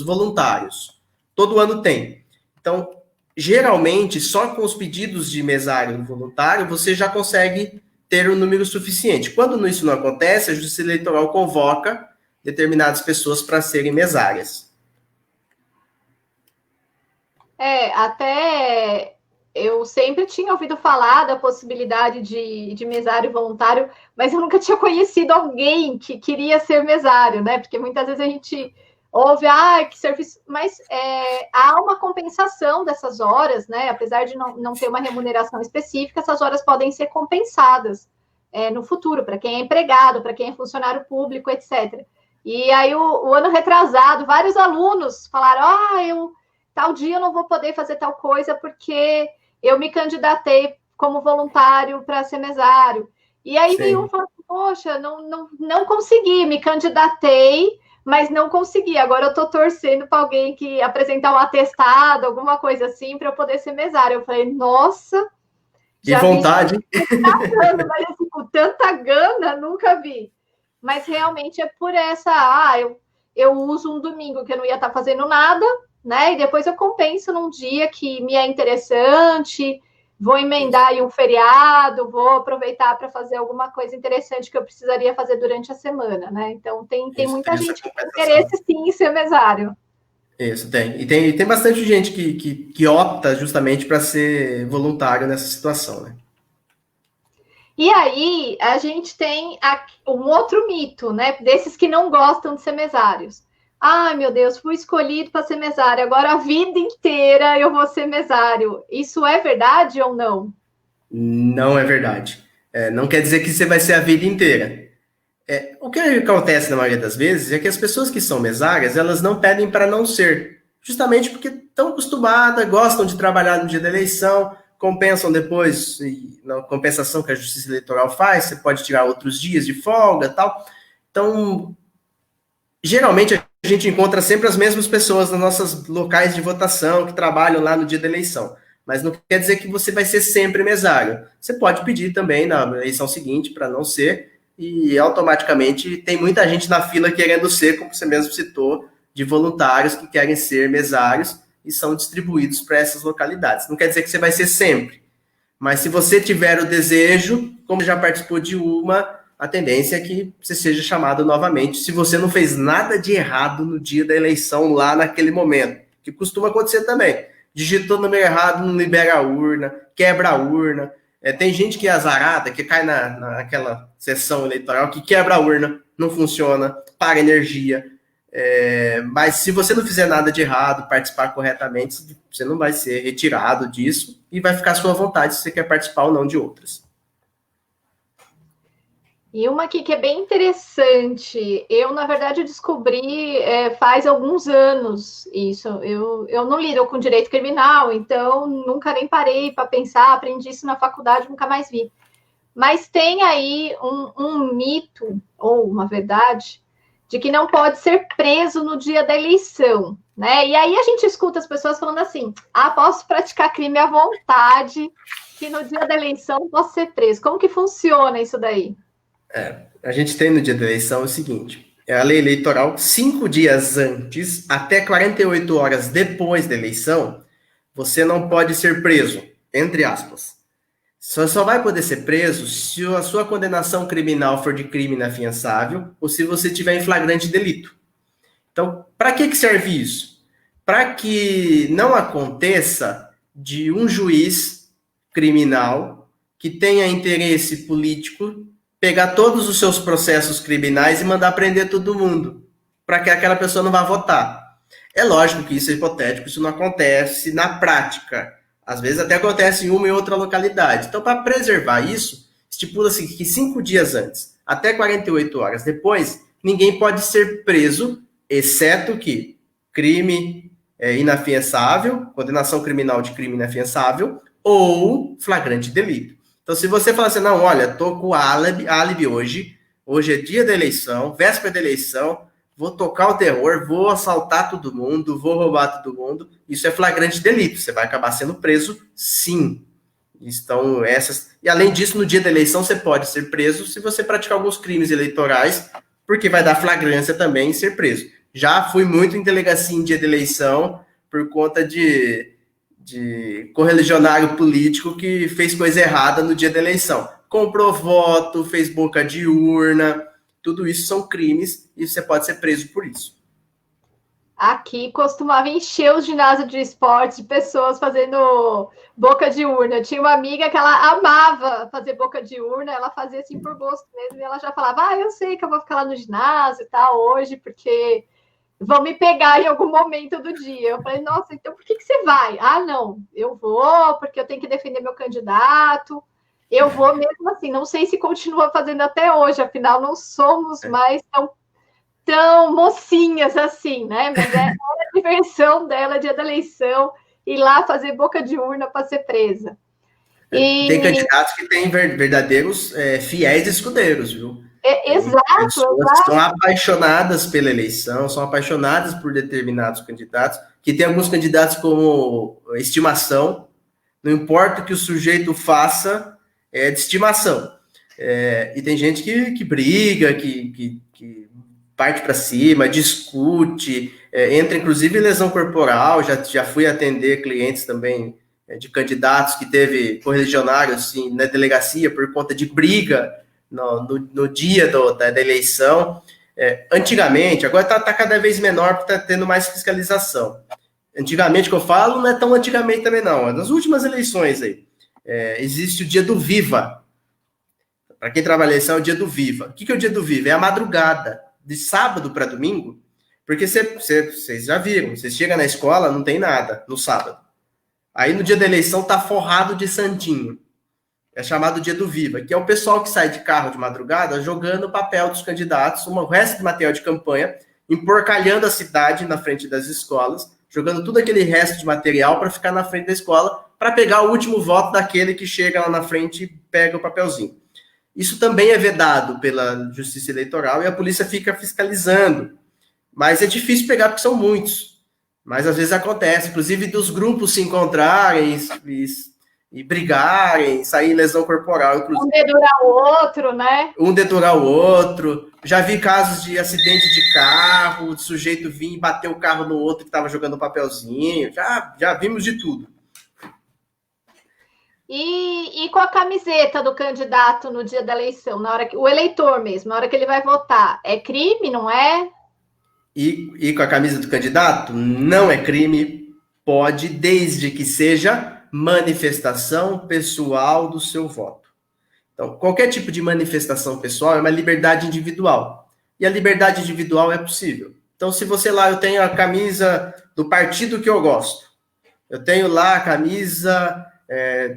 voluntários. Todo ano tem. Então, geralmente, só com os pedidos de mesário voluntário, você já consegue ter um número suficiente. Quando isso não acontece, a Justiça Eleitoral convoca determinadas pessoas para serem mesárias. Até eu sempre tinha ouvido falar da possibilidade de mesário voluntário, mas eu nunca tinha conhecido alguém que queria ser mesário, né? Porque muitas vezes a gente ouve, que serviço, mas há uma compensação dessas horas, né? Apesar de não ter uma remuneração específica, essas horas podem ser compensadas no futuro, para quem é empregado, para quem é funcionário público, etc. E aí, o ano retrasado, vários alunos falaram, tal dia eu não vou poder fazer tal coisa porque eu me candidatei como voluntário para ser mesário. E aí veio um falando, poxa, não consegui, me candidatei, mas não consegui. Agora eu estou torcendo para alguém que apresentar um atestado, alguma coisa assim, para eu poder ser mesário. Eu falei, nossa, que vontade. Mas assim, com tanta gana, nunca vi. Mas realmente é por essa, eu uso um domingo que eu não ia estar fazendo nada, né? E depois eu compenso num dia que me é interessante, vou emendar aí um feriado, vou aproveitar para fazer alguma coisa interessante que eu precisaria fazer durante a semana, né? Então tem muita gente que tem interesse sim em ser mesário. Isso, tem. E tem bastante gente que opta justamente para ser voluntário nessa situação, né? E aí a gente tem um outro mito, né? Desses que não gostam de ser mesários. Ai, meu Deus, fui escolhido para ser mesário, agora a vida inteira eu vou ser mesário. Isso é verdade ou não? Não é verdade. Não quer dizer que você vai ser a vida inteira. O que acontece na maioria das vezes é que as pessoas que são mesárias, elas não pedem para não ser. Justamente porque estão acostumadas, gostam de trabalhar no dia da eleição, compensam depois, e na compensação que a Justiça Eleitoral faz, você pode tirar outros dias de folga e tal. Então, geralmente a gente encontra sempre as mesmas pessoas nos nossos locais de votação que trabalham lá no dia da eleição. Mas não quer dizer que você vai ser sempre mesário. Você pode pedir também na eleição seguinte para não ser, e automaticamente tem muita gente na fila querendo ser, como você mesmo citou, de voluntários que querem ser mesários e são distribuídos para essas localidades. Não quer dizer que você vai ser sempre. Mas se você tiver o desejo, como já participou de uma, a tendência é que você seja chamado novamente, se você não fez nada de errado no dia da eleição, lá naquele momento, que costuma acontecer também. Digitou o número errado, não libera a urna, quebra a urna. Tem gente que é azarada, que cai naquela sessão eleitoral, que quebra a urna, não funciona, para energia. Mas se você não fizer nada de errado, participar corretamente, você não vai ser retirado disso e vai ficar à sua vontade se você quer participar ou não de outras. E uma aqui que é bem interessante, eu, na verdade, descobri faz alguns anos isso. Eu não lido com direito criminal, então nunca nem parei para pensar, aprendi isso na faculdade, nunca mais vi. Mas tem aí um mito, ou uma verdade, de que não pode ser preso no dia da eleição, né? E aí a gente escuta as pessoas falando assim: posso praticar crime à vontade, que no dia da eleição posso ser preso. Como que funciona isso daí? A gente tem no dia da eleição o seguinte: é a lei eleitoral, 5 dias antes, até 48 horas depois da eleição, você não pode ser preso, entre aspas. Só vai poder ser preso se a sua condenação criminal for de crime inafiançável ou se você tiver em flagrante delito. Então, para que serve isso? Para que não aconteça de um juiz criminal que tenha interesse político pegar todos os seus processos criminais e mandar prender todo mundo, para que aquela pessoa não vá votar. É lógico que isso é hipotético, isso não acontece na prática. Às vezes até acontece em uma e outra localidade. Então, para preservar isso, estipula-se que 5 dias antes, até 48 horas depois, ninguém pode ser preso, exceto que crime inafiançável, condenação criminal de crime inafiançável, ou flagrante delito. Então, se você falar assim, não, olha, tô com álibi hoje é dia da eleição, véspera da eleição, vou tocar o terror, vou assaltar todo mundo, vou roubar todo mundo, isso é flagrante delito, você vai acabar sendo preso, sim. Então, E além disso, no dia da eleição, você pode ser preso se você praticar alguns crimes eleitorais, porque vai dar flagrância também em ser preso. Já fui muito em delegacia em dia de eleição, por conta de correligionário político que fez coisa errada no dia da eleição. Comprou voto, fez boca de urna, tudo isso são crimes e você pode ser preso por isso. Aqui costumava encher os ginásios de esportes de pessoas fazendo boca de urna. Eu tinha uma amiga que ela amava fazer boca de urna, ela fazia assim por gosto mesmo, e ela já falava, eu sei que eu vou ficar lá no ginásio e tal hoje, porque vão me pegar em algum momento do dia. Eu falei, nossa, então por que você vai? Não, eu vou porque eu tenho que defender meu candidato. Eu vou mesmo assim, não sei se continua fazendo até hoje, afinal não somos mais tão mocinhas assim, né? Mas era a diversão dela, dia da eleição, ir lá fazer boca de urna para ser presa. Tem candidatos que têm verdadeiros fiéis escudeiros, viu? Exato. São apaixonadas pela eleição, são apaixonadas por determinados candidatos, que tem alguns candidatos como estimação, não importa o que o sujeito faça, é de estimação. E tem gente que briga, que parte para cima, discute, entra inclusive em lesão corporal, já fui atender clientes também de candidatos que teve correligionário assim, na delegacia por conta de briga no dia da eleição. Antigamente, agora está cada vez menor porque está tendo mais fiscalização. Antigamente, que eu falo, não é tão antigamente também não, nas últimas eleições aí, existe o dia do Viva. Para quem trabalha eleição, é o dia do Viva. O que é o dia do Viva? É a madrugada, de sábado para domingo, porque vocês já viram, você chega na escola, não tem nada no sábado. Aí no dia da eleição tá forrado de santinho. É chamado dia do Viva, que é o pessoal que sai de carro de madrugada jogando o papel dos candidatos, o resto de material de campanha, emporcalhando a cidade na frente das escolas, jogando tudo aquele resto de material para ficar na frente da escola, para pegar o último voto daquele que chega lá na frente e pega o papelzinho. Isso também é vedado pela Justiça Eleitoral e a polícia fica fiscalizando. Mas é difícil pegar porque são muitos. Mas às vezes acontece, inclusive dos grupos se encontrarem e brigarem, sair em lesão corporal. Inclusive. Um dedurar o outro, né? Um dedurar o outro. Já vi casos de acidente de carro, de sujeito vir e bater o carro no outro que estava jogando papelzinho. Já vimos de tudo. E com a camiseta do candidato no dia da eleição, na hora que o eleitor mesmo, na hora que ele vai votar, é crime, não é? E com a camisa do candidato, não é crime, pode, desde que seja manifestação pessoal do seu voto. Então, qualquer tipo de manifestação pessoal é uma liberdade individual. E a liberdade individual é possível. Então, se você lá, eu tenho a camisa do partido que eu gosto, eu tenho lá a camisa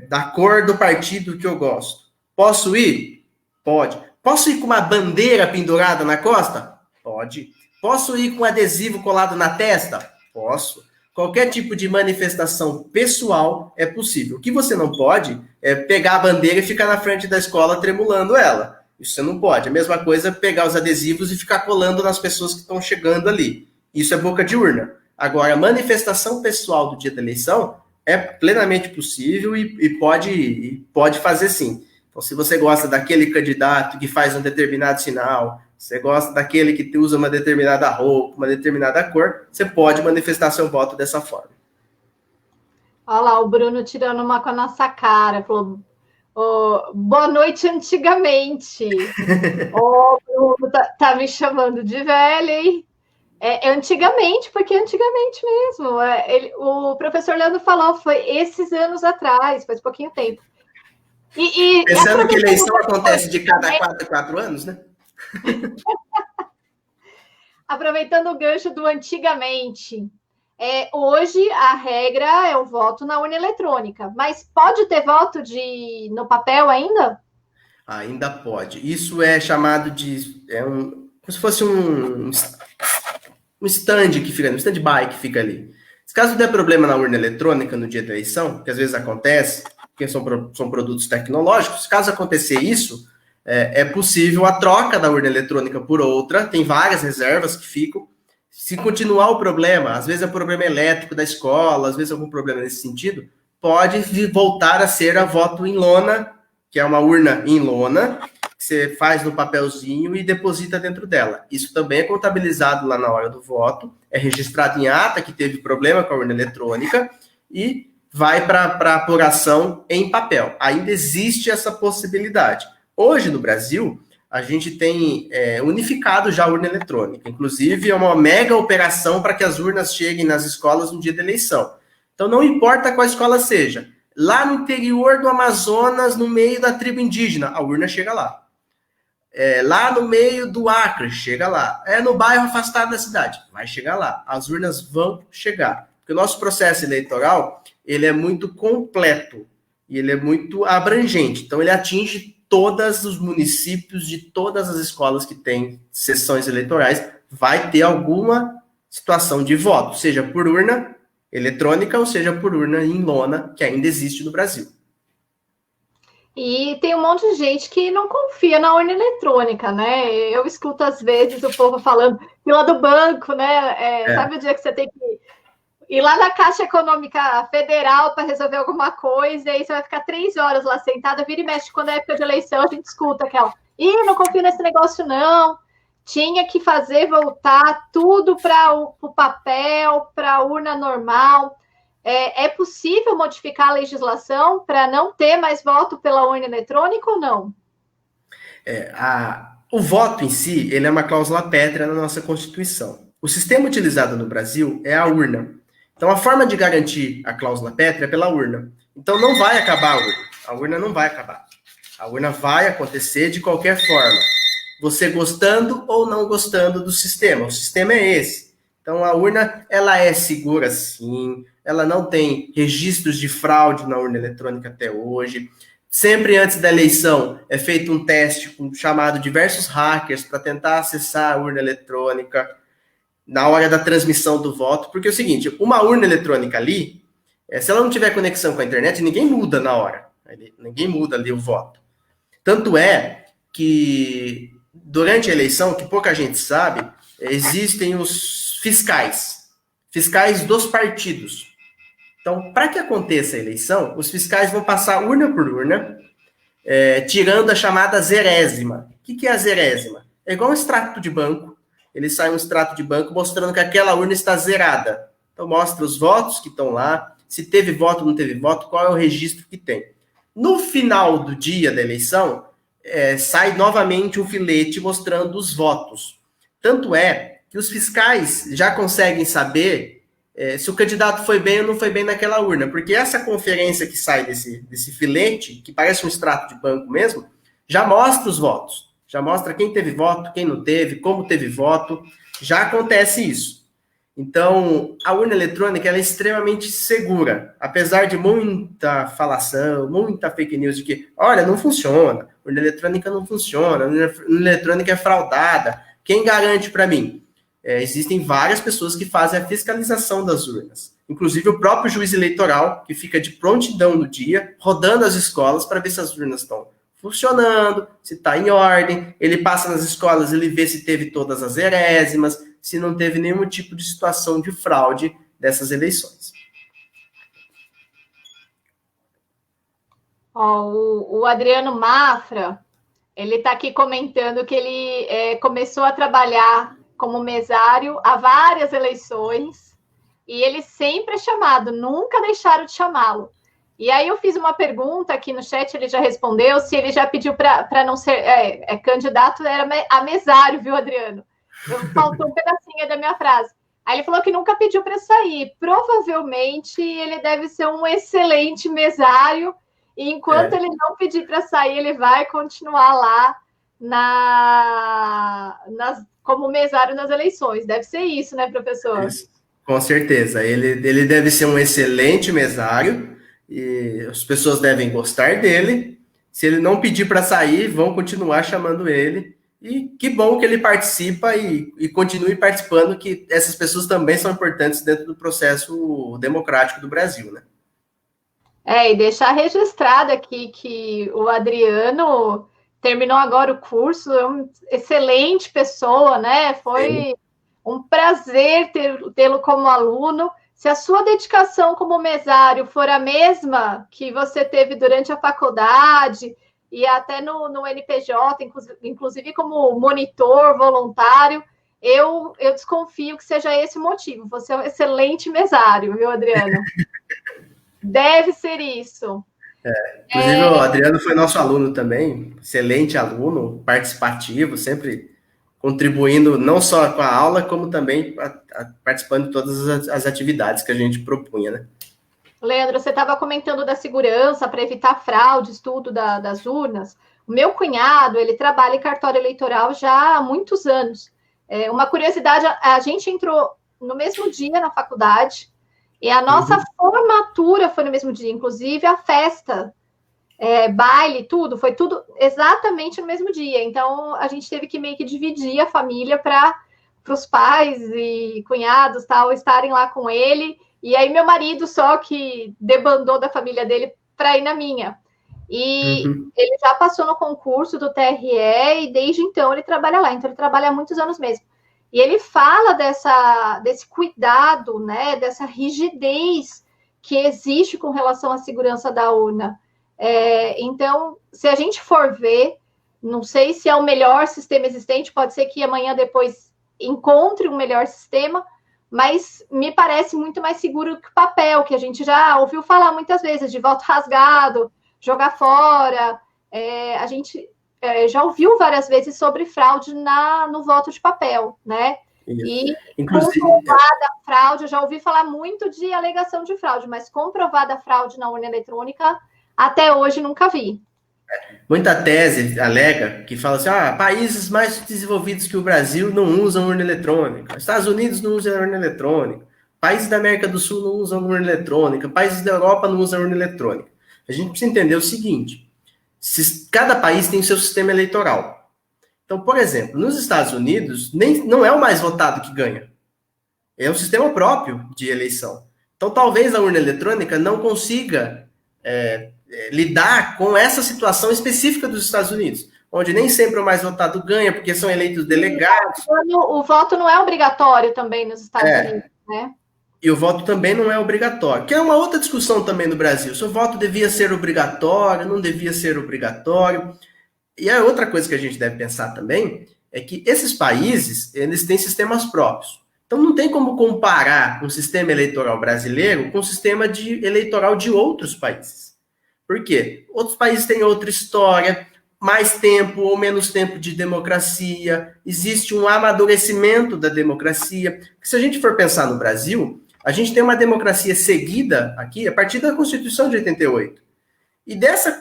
da cor do partido que eu gosto. Posso ir? Pode. Posso ir com uma bandeira pendurada na costa? Pode. Posso ir com adesivo colado na testa? Posso. Qualquer tipo de manifestação pessoal é possível. O que você não pode é pegar a bandeira e ficar na frente da escola tremulando ela. Isso você não pode. A mesma coisa pegar os adesivos e ficar colando nas pessoas que estão chegando ali. Isso é boca de urna. Agora, a manifestação pessoal do dia da eleição é plenamente possível e pode fazer sim. Então, se você gosta daquele candidato que faz um determinado sinal, você gosta daquele que usa uma determinada roupa, uma determinada cor, você pode manifestar seu voto dessa forma. Olha lá, o Bruno tirando uma com a nossa cara, falou, oh, boa noite antigamente. O Bruno tá me chamando de velha, hein? É antigamente, porque antigamente mesmo. O professor Leandro falou, foi esses anos atrás, faz pouquinho tempo. Pensando que eleição acontece de cada 4 anos, né? Aproveitando o gancho do antigamente, hoje a regra é o voto na urna eletrônica, mas pode ter voto no papel ainda? Ainda pode. Isso é chamado de... como se fosse um stand que fica, um stand-by que fica ali. Se caso der problema na urna eletrônica no dia da eleição, que às vezes acontece, porque são produtos tecnológicos, caso acontecer isso, é possível a troca da urna eletrônica por outra, tem várias reservas que ficam. Se continuar o problema, às vezes é um problema elétrico da escola, às vezes é algum problema nesse sentido, pode voltar a ser a voto em lona, que é uma urna em lona, que você faz no papelzinho e deposita dentro dela. Isso também é contabilizado lá na hora do voto, é registrado em ata que teve problema com a urna eletrônica e vai para apuração em papel. Ainda existe essa possibilidade. Hoje, no Brasil, a gente tem unificado já a urna eletrônica. Inclusive, é uma mega operação para que as urnas cheguem nas escolas no dia da eleição. Então, não importa qual escola seja. Lá no interior do Amazonas, no meio da tribo indígena, a urna chega lá. Lá no meio do Acre, chega lá. No bairro afastado da cidade, vai chegar lá. As urnas vão chegar. Porque o nosso processo eleitoral, ele é muito completo e ele é muito abrangente. Então, ele atinge todos os municípios de todas as escolas que têm sessões eleitorais, vai ter alguma situação de voto, seja por urna eletrônica ou seja por urna em lona, que ainda existe no Brasil. E tem um monte de gente que não confia na urna eletrônica, né? Eu escuto às vezes o povo falando, fila do banco, né? Sabe o dia que você tem que ir lá na Caixa Econômica Federal para resolver alguma coisa, e aí você vai ficar 3 horas lá sentada, vira e mexe, quando é época de eleição, a gente escuta aquela, não confio nesse negócio não, tinha que voltar tudo para o papel, para a urna normal. É possível modificar a legislação para não ter mais voto pela urna eletrônica ou não? O voto em si, ele é uma cláusula pétrea na nossa Constituição. O sistema utilizado no Brasil é a urna. Então, a forma de garantir a cláusula pétrea é pela urna. Então, não vai acabar a urna. A urna não vai acabar. A urna vai acontecer de qualquer forma. Você gostando ou não gostando do sistema. O sistema é esse. Então, a urna, ela é segura, sim. Ela não tem registros de fraude na urna eletrônica até hoje. Sempre antes da eleição, é feito um teste chamado diversos hackers para tentar acessar a urna eletrônica na hora da transmissão do voto, porque é o seguinte, uma urna eletrônica ali, se ela não tiver conexão com a internet, ninguém muda na hora, ninguém muda ali o voto. Tanto é que, durante a eleição, que pouca gente sabe, existem os fiscais dos partidos. Então, para que aconteça a eleição, os fiscais vão passar urna por urna, tirando a chamada zerésima. O que é a zerésima? É igual um extrato de banco. Ele sai um extrato de banco mostrando que aquela urna está zerada. Então, mostra os votos que estão lá, se teve voto ou não teve voto, qual é o registro que tem. No final do dia da eleição, sai novamente um filete mostrando os votos. Tanto é que os fiscais já conseguem saber se o candidato foi bem ou não foi bem naquela urna, porque essa conferência que sai desse filete, que parece um extrato de banco mesmo, já mostra os votos. Já mostra quem teve voto, quem não teve, como teve voto. Já acontece isso. Então, a urna eletrônica ela é extremamente segura. Apesar de muita falação, muita fake news de que, olha, não funciona. Urna eletrônica não funciona. Urna eletrônica é fraudada. Quem garante para mim? Existem várias pessoas que fazem a fiscalização das urnas. inclusive o próprio juiz eleitoral, que fica de prontidão no dia, rodando as escolas para ver se as urnas estão funcionando, se está em ordem. Ele passa nas escolas, ele vê se teve todas as herésimas, se não teve nenhum tipo de situação de fraude dessas eleições. O Adriano Mafra, ele está aqui comentando que ele começou a trabalhar como mesário há várias eleições e ele sempre é chamado, nunca deixaram de chamá-lo. E aí eu fiz uma pergunta aqui no chat, ele já respondeu, se ele já pediu para não ser candidato, era a mesário, viu, Adriano? Faltou um pedacinho da minha frase. Aí ele falou que nunca pediu para sair. Provavelmente ele deve ser um excelente mesário, e enquanto ele não pedir para sair, ele vai continuar lá como mesário nas eleições. Deve ser isso, né, professor? Isso, com certeza. Ele deve ser um excelente mesário, e as pessoas devem gostar dele. Se ele não pedir para sair, vão continuar chamando ele. E que bom que ele participa e continue participando, que essas pessoas também são importantes dentro do processo democrático do Brasil, né? E deixar registrado aqui que o Adriano terminou agora o curso, é uma excelente pessoa, né? Foi um prazer tê-lo como aluno. Se a sua dedicação como mesário for a mesma que você teve durante a faculdade e até no NPJ, inclusive como monitor voluntário, eu desconfio que seja esse o motivo. Você é um excelente mesário, viu, Adriano? Deve ser isso. Inclusive, o Adriano foi nosso aluno também, excelente aluno, participativo, sempre contribuindo não só com a aula, como também participando de todas as atividades que a gente propunha, né? Leandro, você estava comentando da segurança para evitar fraudes, tudo das urnas. O meu cunhado, ele trabalha em cartório eleitoral já há muitos anos. Uma curiosidade, a gente entrou no mesmo dia na faculdade e a nossa formatura foi no mesmo dia, inclusive a festa, baile, foi tudo exatamente no mesmo dia. Então, a gente teve que meio que dividir a família para os pais e cunhados tal estarem lá com ele. E aí, meu marido só que debandou da família dele para ir na minha. E ele já passou no concurso do TRE e desde então ele trabalha lá. Então, ele trabalha há muitos anos mesmo. E ele fala desse cuidado, né, dessa rigidez que existe com relação à segurança da urna. Então, se a gente for ver, não sei se é o melhor sistema existente, pode ser que amanhã depois encontre um melhor sistema, mas me parece muito mais seguro que o papel, que a gente já ouviu falar muitas vezes, de voto rasgado, jogar fora. A gente já ouviu várias vezes sobre fraude no voto de papel, né? Isso. E inclusive, comprovada a fraude, eu já ouvi falar muito de alegação de fraude, mas comprovada a fraude na urna eletrônica, até hoje nunca vi. Muita tese alega que fala assim, países mais desenvolvidos que o Brasil não usam urna eletrônica, Estados Unidos não usam urna eletrônica, países da América do Sul não usam urna eletrônica, países da Europa não usam urna eletrônica. A gente precisa entender o seguinte, cada país tem seu sistema eleitoral. Então, por exemplo, nos Estados Unidos, não é o mais votado que ganha. É um sistema próprio de eleição. Então, talvez a urna eletrônica não consiga lidar com essa situação específica dos Estados Unidos, onde nem sempre o mais votado ganha, porque são eleitos delegados. O voto não é obrigatório também nos Estados Unidos, né? E o voto também não é obrigatório, que é uma outra discussão também no Brasil. Se o voto devia ser obrigatório, não devia ser obrigatório. E a outra coisa que a gente deve pensar também é que esses países, eles têm sistemas próprios. Então não tem como comparar um sistema eleitoral brasileiro com o sistema eleitoral de outros países. Por quê? Outros países têm outra história, mais tempo ou menos tempo de democracia, existe um amadurecimento da democracia. Porque se a gente for pensar no Brasil, a gente tem uma democracia seguida aqui a partir da Constituição de 88. E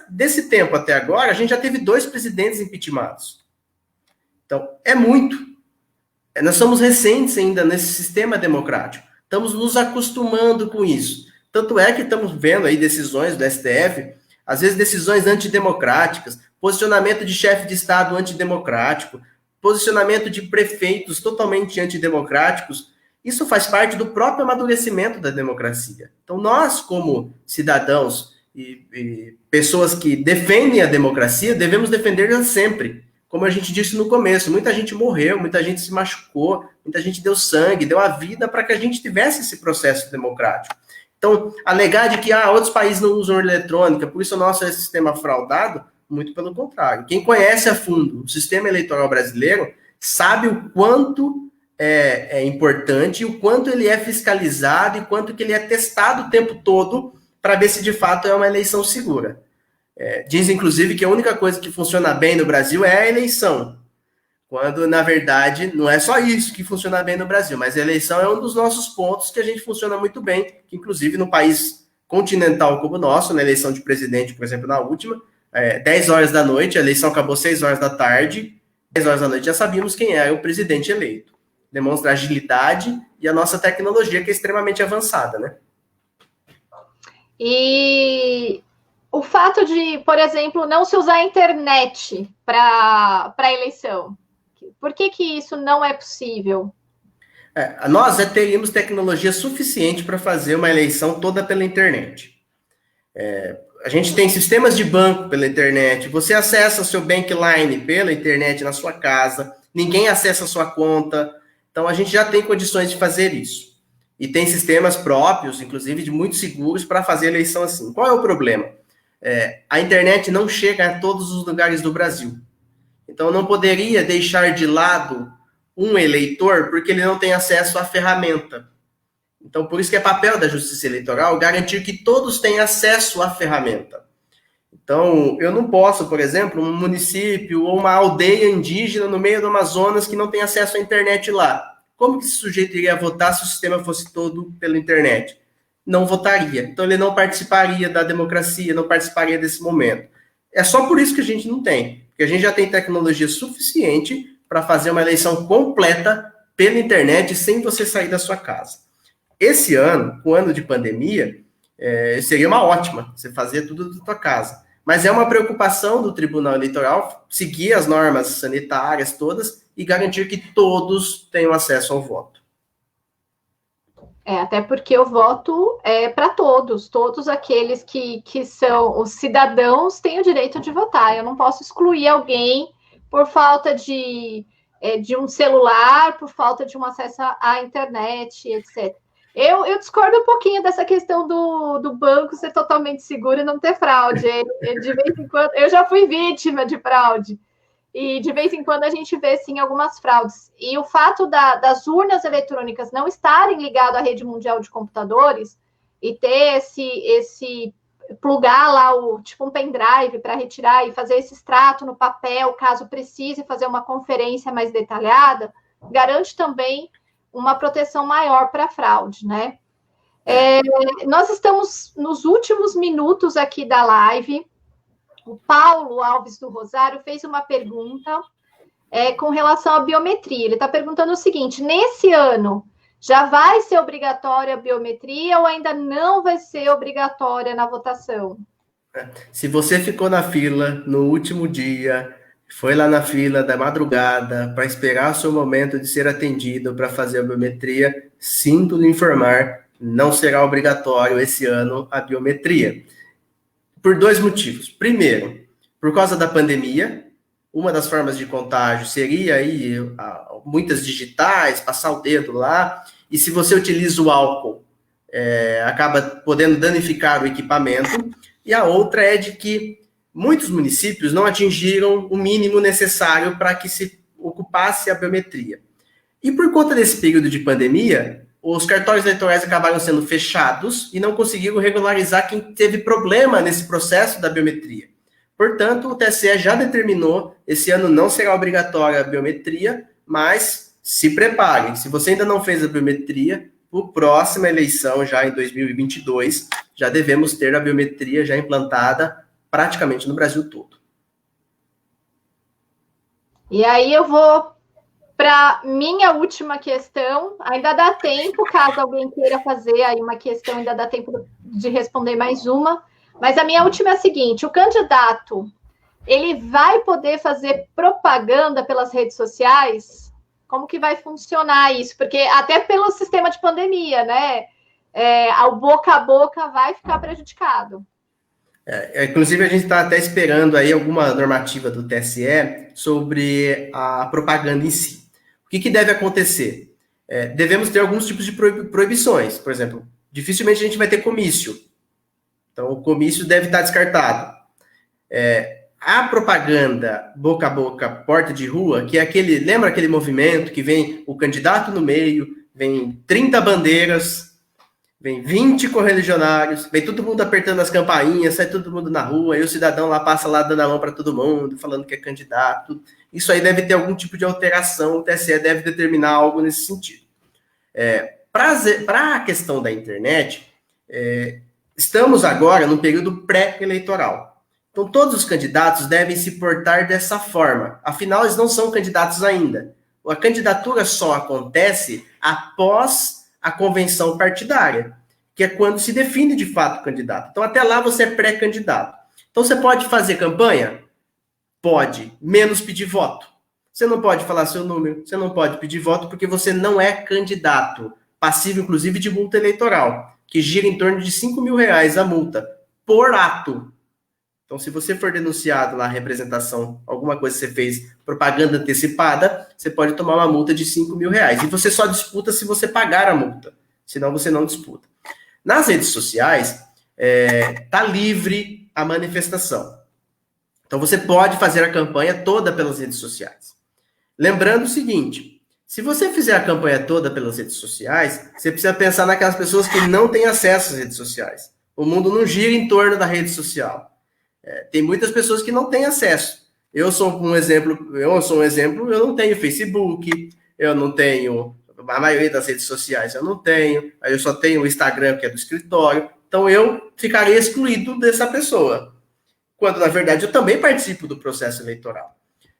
desse tempo até agora, a gente já teve 2 presidentes impeachmentados. Então, é muito. Nós somos recentes ainda nesse sistema democrático. Estamos nos acostumando com isso. Tanto é que estamos vendo aí decisões do STF, às vezes decisões antidemocráticas, posicionamento de chefe de Estado antidemocrático, posicionamento de prefeitos totalmente antidemocráticos, Isso faz parte do próprio amadurecimento da democracia. Então, nós, como cidadãos e pessoas que defendem a democracia, devemos defendê-la sempre. Como a gente disse no começo, muita gente morreu, muita gente se machucou, muita gente deu sangue, deu a vida para que a gente tivesse esse processo democrático. Então, alegar de que outros países não usam eletrônica, por isso o nosso é sistema fraudado, muito pelo contrário. Quem conhece a fundo o sistema eleitoral brasileiro sabe o quanto é importante, o quanto ele é fiscalizado e quanto que ele é testado o tempo todo para ver se de fato é uma eleição segura. Diz, inclusive, que a única coisa que funciona bem no Brasil é a eleição, quando, na verdade, não é só isso que funciona bem no Brasil, mas a eleição é um dos nossos pontos que a gente funciona muito bem, que, inclusive, no país continental como o nosso, na eleição de presidente, por exemplo, na última, 10 horas da noite, a eleição acabou 6 horas da tarde, 10 horas da noite já sabíamos quem era o presidente eleito. Demonstra agilidade e a nossa tecnologia, que é extremamente avançada, né? E o fato de, por exemplo, não se usar a internet para a eleição, por que isso não é possível? Nós teríamos tecnologia suficiente para fazer uma eleição toda pela internet. A gente tem sistemas de banco pela internet, você acessa seu Bankline pela internet na sua casa, ninguém acessa a sua conta, então a gente já tem condições de fazer isso. E tem sistemas próprios, inclusive, de muito seguros para fazer eleição assim. Qual é o problema? A internet não chega a todos os lugares do Brasil. Então, não poderia deixar de lado um eleitor porque ele não tem acesso à ferramenta. Então, por isso que é papel da Justiça Eleitoral garantir que todos tenham acesso à ferramenta. Então, eu não posso, por exemplo, um município ou uma aldeia indígena no meio do Amazonas que não tem acesso à internet lá. Como que esse sujeito iria votar se o sistema fosse todo pela internet? Não votaria. Então, ele não participaria da democracia, não participaria desse momento. É só por isso que a gente não tem. Porque a gente já tem tecnologia suficiente para fazer uma eleição completa pela internet sem você sair da sua casa. Esse ano, o ano de pandemia, seria uma ótima você fazer tudo da sua casa. Mas é uma preocupação do Tribunal Eleitoral seguir as normas sanitárias todas e garantir que todos tenham acesso ao voto. Até porque o voto é para todos aqueles que são os cidadãos têm o direito de votar. Eu não posso excluir alguém por falta de um celular, por falta de um acesso à internet, etc. Eu discordo um pouquinho dessa questão do banco ser totalmente seguro e não ter fraude. De vez em quando, eu já fui vítima de fraude. E de vez em quando a gente vê, sim, algumas fraudes. E o fato das urnas eletrônicas não estarem ligadas à rede mundial de computadores e ter esse plugar lá, tipo um pendrive para retirar e fazer esse extrato no papel, caso precise fazer uma conferência mais detalhada, garante também uma proteção maior para a fraude, né? Nós estamos nos últimos minutos aqui da live. O Paulo Alves do Rosário fez uma pergunta com relação à biometria. Ele está perguntando o seguinte: nesse ano, já vai ser obrigatória a biometria ou ainda não vai ser obrigatória na votação? Se você ficou na fila no último dia, foi lá na fila da madrugada para esperar o seu momento de ser atendido para fazer a biometria, sinto lhe informar, não será obrigatório esse ano a biometria. Por 2 motivos. Primeiro, por causa da pandemia, uma das formas de contágio seria aí muitas digitais, passar o dedo lá, e se você utiliza o álcool, acaba podendo danificar o equipamento. E a outra é de que muitos municípios não atingiram o mínimo necessário para que se ocupasse a biometria. E por conta desse período de pandemia, os cartórios eleitorais acabaram sendo fechados e não conseguiram regularizar quem teve problema nesse processo da biometria. Portanto, o TSE já determinou, esse ano não será obrigatória a biometria, mas se prepare. Se você ainda não fez a biometria, para a próxima eleição, já em 2022, já devemos ter a biometria já implantada praticamente no Brasil todo. E aí eu vou para minha última questão. Ainda dá tempo, caso alguém queira fazer aí uma questão, ainda dá tempo de responder mais uma. Mas a minha última é a seguinte: o candidato, ele vai poder fazer propaganda pelas redes sociais? Como que vai funcionar isso? Porque até pelo sistema de pandemia, né? O boca a boca vai ficar prejudicado. Inclusive, a gente está até esperando aí alguma normativa do TSE sobre a propaganda em si. O que deve acontecer? Devemos ter alguns tipos de proibições. Por exemplo, dificilmente a gente vai ter comício. Então, o comício deve estar descartado. A propaganda boca a boca, porta de rua, que é lembra aquele movimento que vem o candidato no meio, vem 30 bandeiras, vem 20 correligionários, vem todo mundo apertando as campainhas, sai todo mundo na rua, e o cidadão lá passa lá dando a mão para todo mundo, falando que é candidato. Isso aí deve ter algum tipo de alteração, o TSE deve determinar algo nesse sentido. Para a questão da internet, estamos agora num período pré-eleitoral. Então, todos os candidatos devem se portar dessa forma. Afinal, eles não são candidatos ainda. A candidatura só acontece após a convenção partidária, que é quando se define de fato o candidato. Então, até lá você é pré-candidato. Então, você pode fazer campanha? Pode, menos pedir voto. Você não pode falar seu número, você não pode pedir voto porque você não é candidato, passivo, inclusive, de multa eleitoral, que gira em torno de R$5.000 a multa por ato. Então, se você for denunciado lá, representação, alguma coisa que você fez, propaganda antecipada, você pode tomar uma multa de R$5.000. E você só disputa se você pagar a multa. Senão, você não disputa. Nas redes sociais, está livre a manifestação. Então, você pode fazer a campanha toda pelas redes sociais. Lembrando o seguinte, se você fizer a campanha toda pelas redes sociais, você precisa pensar naquelas pessoas que não têm acesso às redes sociais. O mundo não gira em torno da rede social. Tem muitas pessoas que não têm acesso. Eu sou um exemplo, eu não tenho Facebook, eu não tenho a maioria das redes sociais, eu não tenho, aí eu só tenho o Instagram, que é do escritório, então eu ficaria excluído dessa pessoa, quando na verdade eu também participo do processo eleitoral.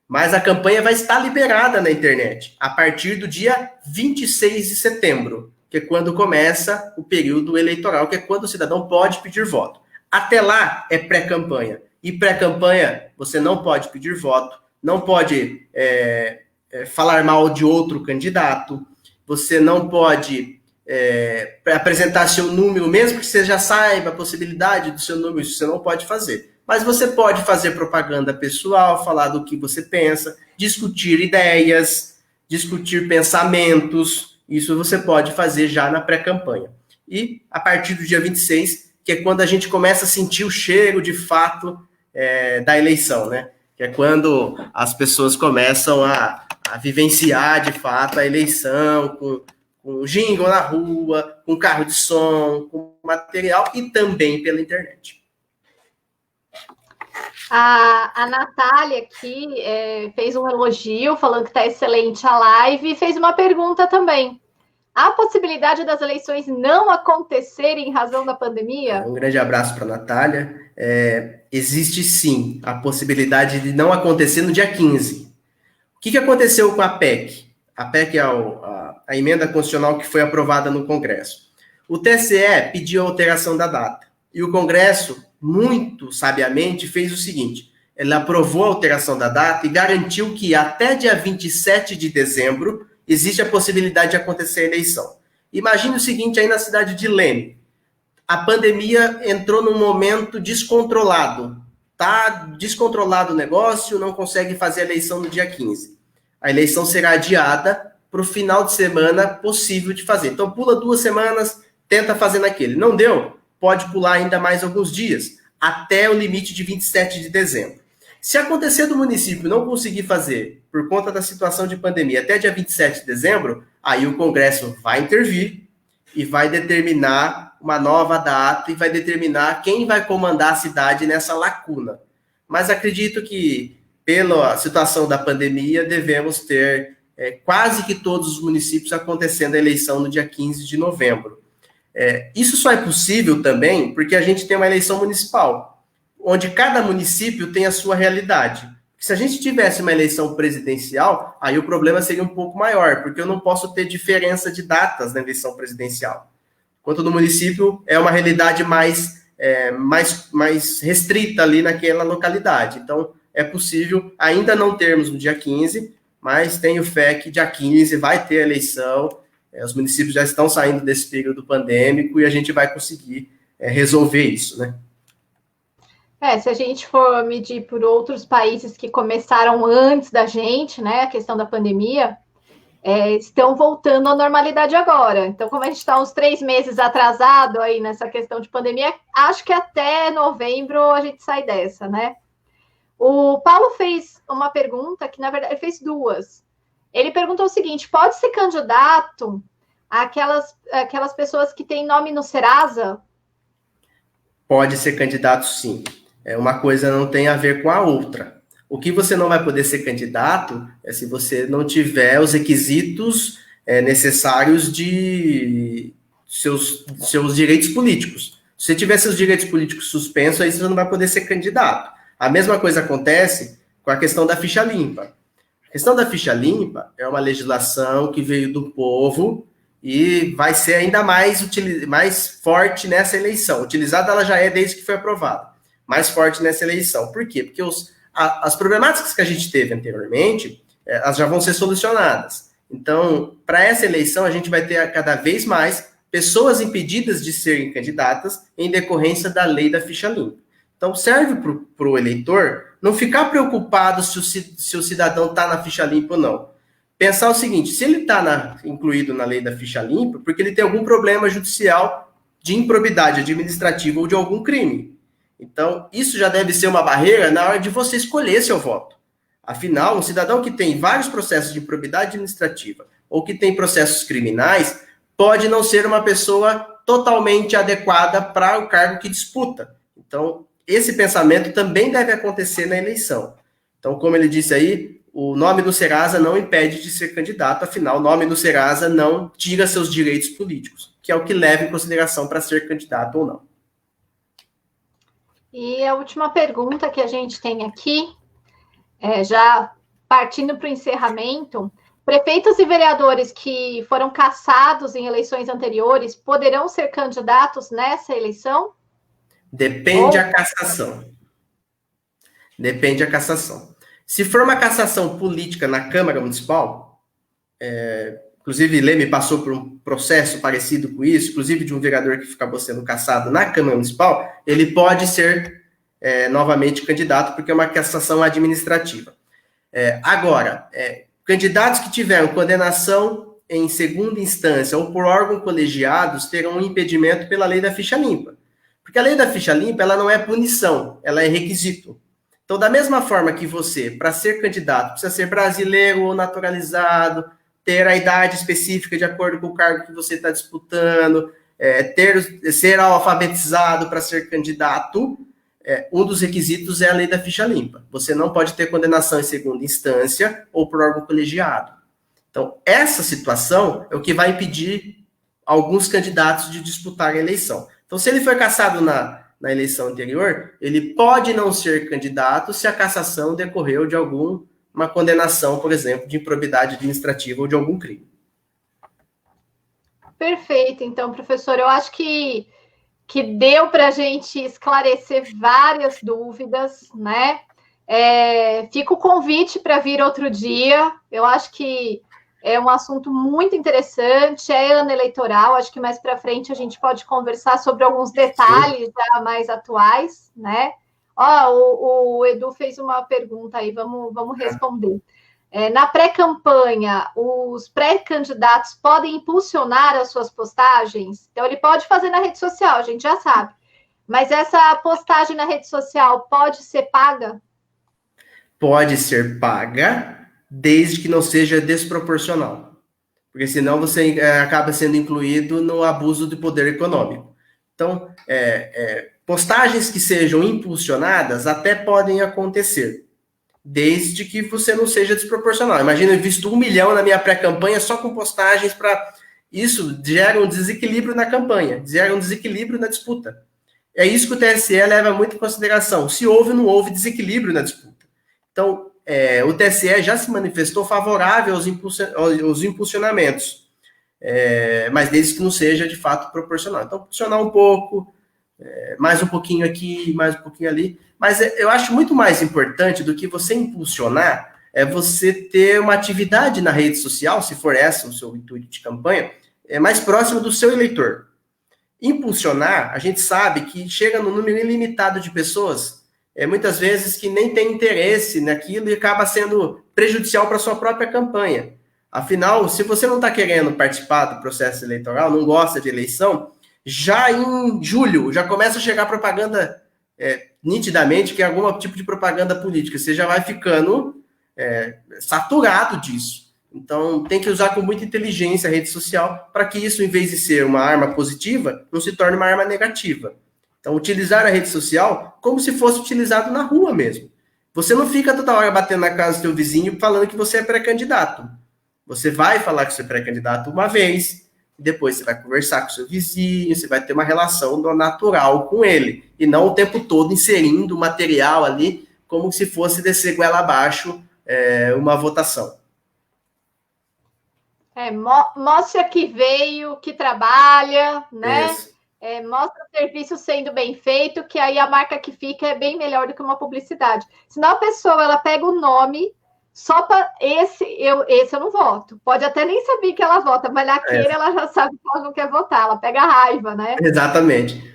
Mas a campanha vai estar liberada na internet a partir do dia 26 de setembro, que é quando começa o período eleitoral, que é quando o cidadão pode pedir voto. Até lá é pré-campanha. E pré-campanha, você não pode pedir voto, não pode falar mal de outro candidato, você não pode apresentar seu número, mesmo que você já saiba a possibilidade do seu número, isso você não pode fazer. Mas você pode fazer propaganda pessoal, falar do que você pensa, discutir ideias, discutir pensamentos, isso você pode fazer já na pré-campanha. E a partir do dia 26, que é quando a gente começa a sentir o cheiro, de fato, da eleição, né? Que é quando as pessoas começam a vivenciar, de fato, a eleição, com jingle na rua, com carro de som, com material e também pela internet. A Natália aqui fez um elogio, falando que está excelente a live, e fez uma pergunta também. Há possibilidade das eleições não acontecerem em razão da pandemia? Um grande abraço para a Natália. Existe sim a possibilidade de não acontecer no dia 15. O que aconteceu com a PEC? A PEC é a emenda constitucional que foi aprovada no Congresso. O TSE pediu a alteração da data. E o Congresso, muito sabiamente, fez o seguinte: ele aprovou a alteração da data e garantiu que até dia 27 de dezembro existe a possibilidade de acontecer a eleição. Imagine o seguinte aí na cidade de Leme. A pandemia entrou num momento descontrolado. Está descontrolado o negócio, não consegue fazer a eleição no dia 15. A eleição será adiada para o final de semana possível de fazer. Então, pula 2 semanas, tenta fazer naquele. Não deu? Pode pular ainda mais alguns dias, até o limite de 27 de dezembro. Se acontecer do município não conseguir fazer, por conta da situação de pandemia, até dia 27 de dezembro, aí o Congresso vai intervir e vai determinar uma nova data e vai determinar quem vai comandar a cidade nessa lacuna. Mas acredito que, pela situação da pandemia, devemos ter quase que todos os municípios acontecendo a eleição no dia 15 de novembro. Isso só é possível também porque a gente tem uma eleição municipal, onde cada município tem a sua realidade. Se a gente tivesse uma eleição presidencial, aí o problema seria um pouco maior, porque eu não posso ter diferença de datas na eleição presidencial. Enquanto no município é uma realidade mais restrita ali naquela localidade. Então, é possível ainda não termos no dia 15, mas tenho fé que dia 15 vai ter eleição, os municípios já estão saindo desse período pandêmico e a gente vai conseguir resolver isso, né? Se a gente for medir por outros países que começaram antes da gente, né, a questão da pandemia, estão voltando à normalidade agora. Então, como a gente está uns 3 meses atrasado aí nessa questão de pandemia, acho que até novembro a gente sai dessa, né? O Paulo fez uma pergunta que, na verdade, ele fez duas. Ele perguntou o seguinte: pode ser candidato àquelas pessoas que têm nome no Serasa? Pode ser candidato, sim. Uma coisa não tem a ver com a outra. O que você não vai poder ser candidato é se você não tiver os requisitos necessários de seus direitos políticos. Se você tiver seus direitos políticos suspensos, aí você não vai poder ser candidato. A mesma coisa acontece com a questão da ficha limpa. A questão da ficha limpa é uma legislação que veio do povo e vai ser ainda mais forte nessa eleição. Utilizada ela já é desde que foi aprovada. Mais forte nessa eleição. Por quê? Porque as problemáticas que a gente teve anteriormente, elas já vão ser solucionadas. Então, para essa eleição, a gente vai ter cada vez mais pessoas impedidas de serem candidatas em decorrência da lei da ficha limpa. Então, serve para o eleitor não ficar preocupado se o cidadão está na ficha limpa ou não. Pensar o seguinte: se ele está incluído na lei da ficha limpa, porque ele tem algum problema judicial de improbidade administrativa ou de algum crime. Então, isso já deve ser uma barreira na hora de você escolher seu voto. Afinal, um cidadão que tem vários processos de improbidade administrativa ou que tem processos criminais pode não ser uma pessoa totalmente adequada para o cargo que disputa. Então, esse pensamento também deve acontecer na eleição. Então, como ele disse aí, o nome do Serasa não impede de ser candidato, afinal, o nome do Serasa não tira seus direitos políticos, que é o que leva em consideração para ser candidato ou não. E a última pergunta que a gente tem aqui, já partindo para o encerramento: prefeitos e vereadores que foram cassados em eleições anteriores poderão ser candidatos nessa eleição? Depende a cassação. Depende a cassação. Se for uma cassação política na Câmara Municipal, inclusive Leme passou por um processo parecido com isso, inclusive de um vereador que acabou sendo cassado na Câmara Municipal, ele pode ser novamente candidato, porque é uma cassação administrativa. Agora, candidatos que tiveram condenação em segunda instância ou por órgão colegiados terão um impedimento pela lei da ficha limpa. Porque a lei da ficha limpa, ela não é punição, ela é requisito. Então, da mesma forma que você, para ser candidato, precisa ser brasileiro ou naturalizado, ter a idade específica de acordo com o cargo que você está disputando, ser alfabetizado para ser candidato, um dos requisitos é a lei da ficha limpa. Você não pode ter condenação em segunda instância ou por órgão colegiado. Então, essa situação é o que vai impedir alguns candidatos de disputar a eleição. Então, se ele foi cassado na eleição anterior, ele pode não ser candidato se a cassação decorreu de alguma condenação, por exemplo, de improbidade administrativa ou de algum crime. Perfeito. Então, professor, eu acho que deu para a gente esclarecer várias dúvidas, né? Fica o convite para vir outro dia. Eu acho que é um assunto muito interessante, é ano eleitoral, acho que mais para frente a gente pode conversar sobre alguns detalhes já mais atuais, né? O Edu fez uma pergunta aí, vamos responder. Na pré-campanha, os pré-candidatos podem impulsionar as suas postagens? Então, ele pode fazer na rede social, a gente já sabe. Mas essa postagem na rede social pode ser paga? Pode ser paga, desde que não seja desproporcional. Porque senão você acaba sendo incluído no abuso de poder econômico. Então, postagens que sejam impulsionadas até podem acontecer, desde que você não seja desproporcional. Imagina, eu invisto 1 milhão na minha pré-campanha só com postagens para... Isso gera um desequilíbrio na campanha, gera um desequilíbrio na disputa. É isso que o TSE leva muito em consideração, se houve ou não houve desequilíbrio na disputa. Então, o TSE já se manifestou favorável aos impulsionamentos, mas desde que não seja, de fato, proporcional. Então, impulsionar um pouco, mais um pouquinho aqui, mais um pouquinho ali. Mas eu acho muito mais importante do que você impulsionar, é você ter uma atividade na rede social, se for essa o seu intuito de campanha, mais próximo do seu eleitor. Impulsionar, a gente sabe que chega no número ilimitado de pessoas, muitas vezes que nem tem interesse naquilo e acaba sendo prejudicial para a sua própria campanha. Afinal, se você não está querendo participar do processo eleitoral, não gosta de eleição, já em julho já começa a chegar propaganda nitidamente, que é algum tipo de propaganda política. Você já vai ficando saturado disso. Então, tem que usar com muita inteligência a rede social para que isso, em vez de ser uma arma positiva, não se torne uma arma negativa. Então, utilizar a rede social como se fosse utilizado na rua mesmo. Você não fica toda hora batendo na casa do seu vizinho falando que você é pré-candidato. Você vai falar que você é pré-candidato uma vez, e depois você vai conversar com o seu vizinho, você vai ter uma relação natural com ele, e não o tempo todo inserindo material ali como se fosse descer goela abaixo uma votação. Mostra que veio, que trabalha, né? Mostra o serviço sendo bem feito, que aí a marca que fica é bem melhor do que uma publicidade. Senão a pessoa, ela pega o nome, só para esse eu não voto. Pode até nem saber que ela vota, mas naquele ela já sabe que ela não quer votar, ela pega raiva, né? Exatamente.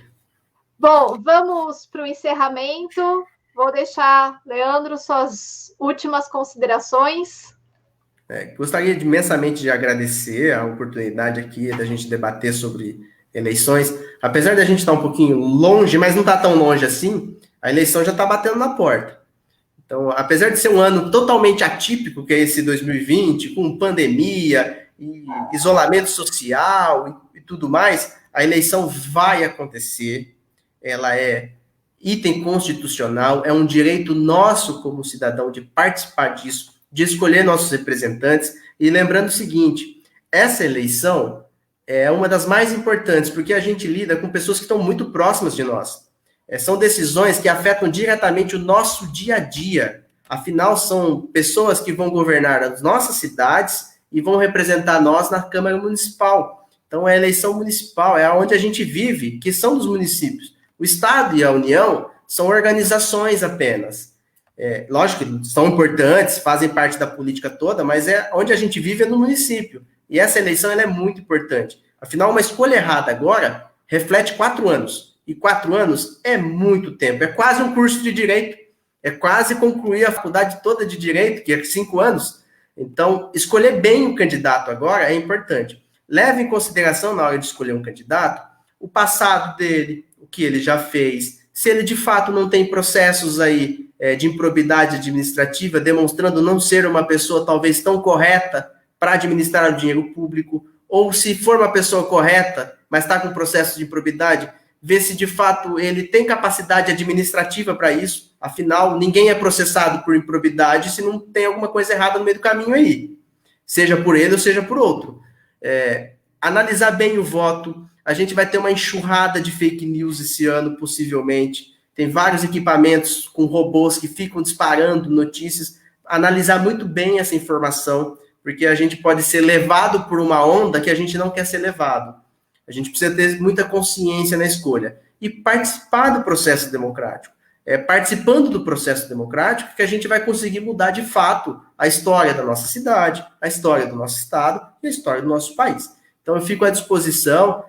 Bom, vamos para o encerramento. Vou deixar, Leandro, suas últimas considerações. Gostaria imensamente de agradecer a oportunidade aqui da gente debater sobre eleições. Apesar da gente estar um pouquinho longe, mas não está tão longe assim, a eleição já está batendo na porta. Então, apesar de ser um ano totalmente atípico, que é esse 2020, com pandemia e isolamento social e tudo mais, a eleição vai acontecer. Ela é item constitucional, é um direito nosso como cidadão de participar disso, de escolher nossos representantes. E lembrando o seguinte, essa eleição é uma das mais importantes, porque a gente lida com pessoas que estão muito próximas de nós. São decisões que afetam diretamente o nosso dia a dia. Afinal, são pessoas que vão governar as nossas cidades e vão representar nós na Câmara Municipal. Então, a eleição municipal é onde a gente vive, que são dos municípios. O Estado e a União são organizações apenas. Lógico que são importantes, fazem parte da política toda, mas onde a gente vive é no município. E essa eleição ela é muito importante. Afinal, uma escolha errada agora reflete 4 anos. E 4 anos é muito tempo. É quase um curso de direito. É quase concluir a faculdade toda de direito, que é 5 anos. Então, escolher bem o candidato agora é importante. Leve em consideração, na hora de escolher um candidato, o passado dele, o que ele já fez, se ele de fato não tem processos aí de improbidade administrativa, demonstrando não ser uma pessoa talvez tão correta para administrar o dinheiro público, ou se for uma pessoa correta, mas está com processo de improbidade, ver se de fato ele tem capacidade administrativa para isso. Afinal, ninguém é processado por improbidade se não tem alguma coisa errada no meio do caminho aí, seja por ele ou seja por outro. Analisar bem o voto. A gente vai ter uma enxurrada de fake news esse ano, possivelmente. Tem vários equipamentos com robôs que ficam disparando notícias. Analisar muito bem essa informação, porque a gente pode ser levado por uma onda que a gente não quer ser levado. A gente precisa ter muita consciência na escolha. E participar do processo democrático. Participando do processo democrático que a gente vai conseguir mudar de fato a história da nossa cidade, a história do nosso estado e a história do nosso país. Então eu fico à disposição,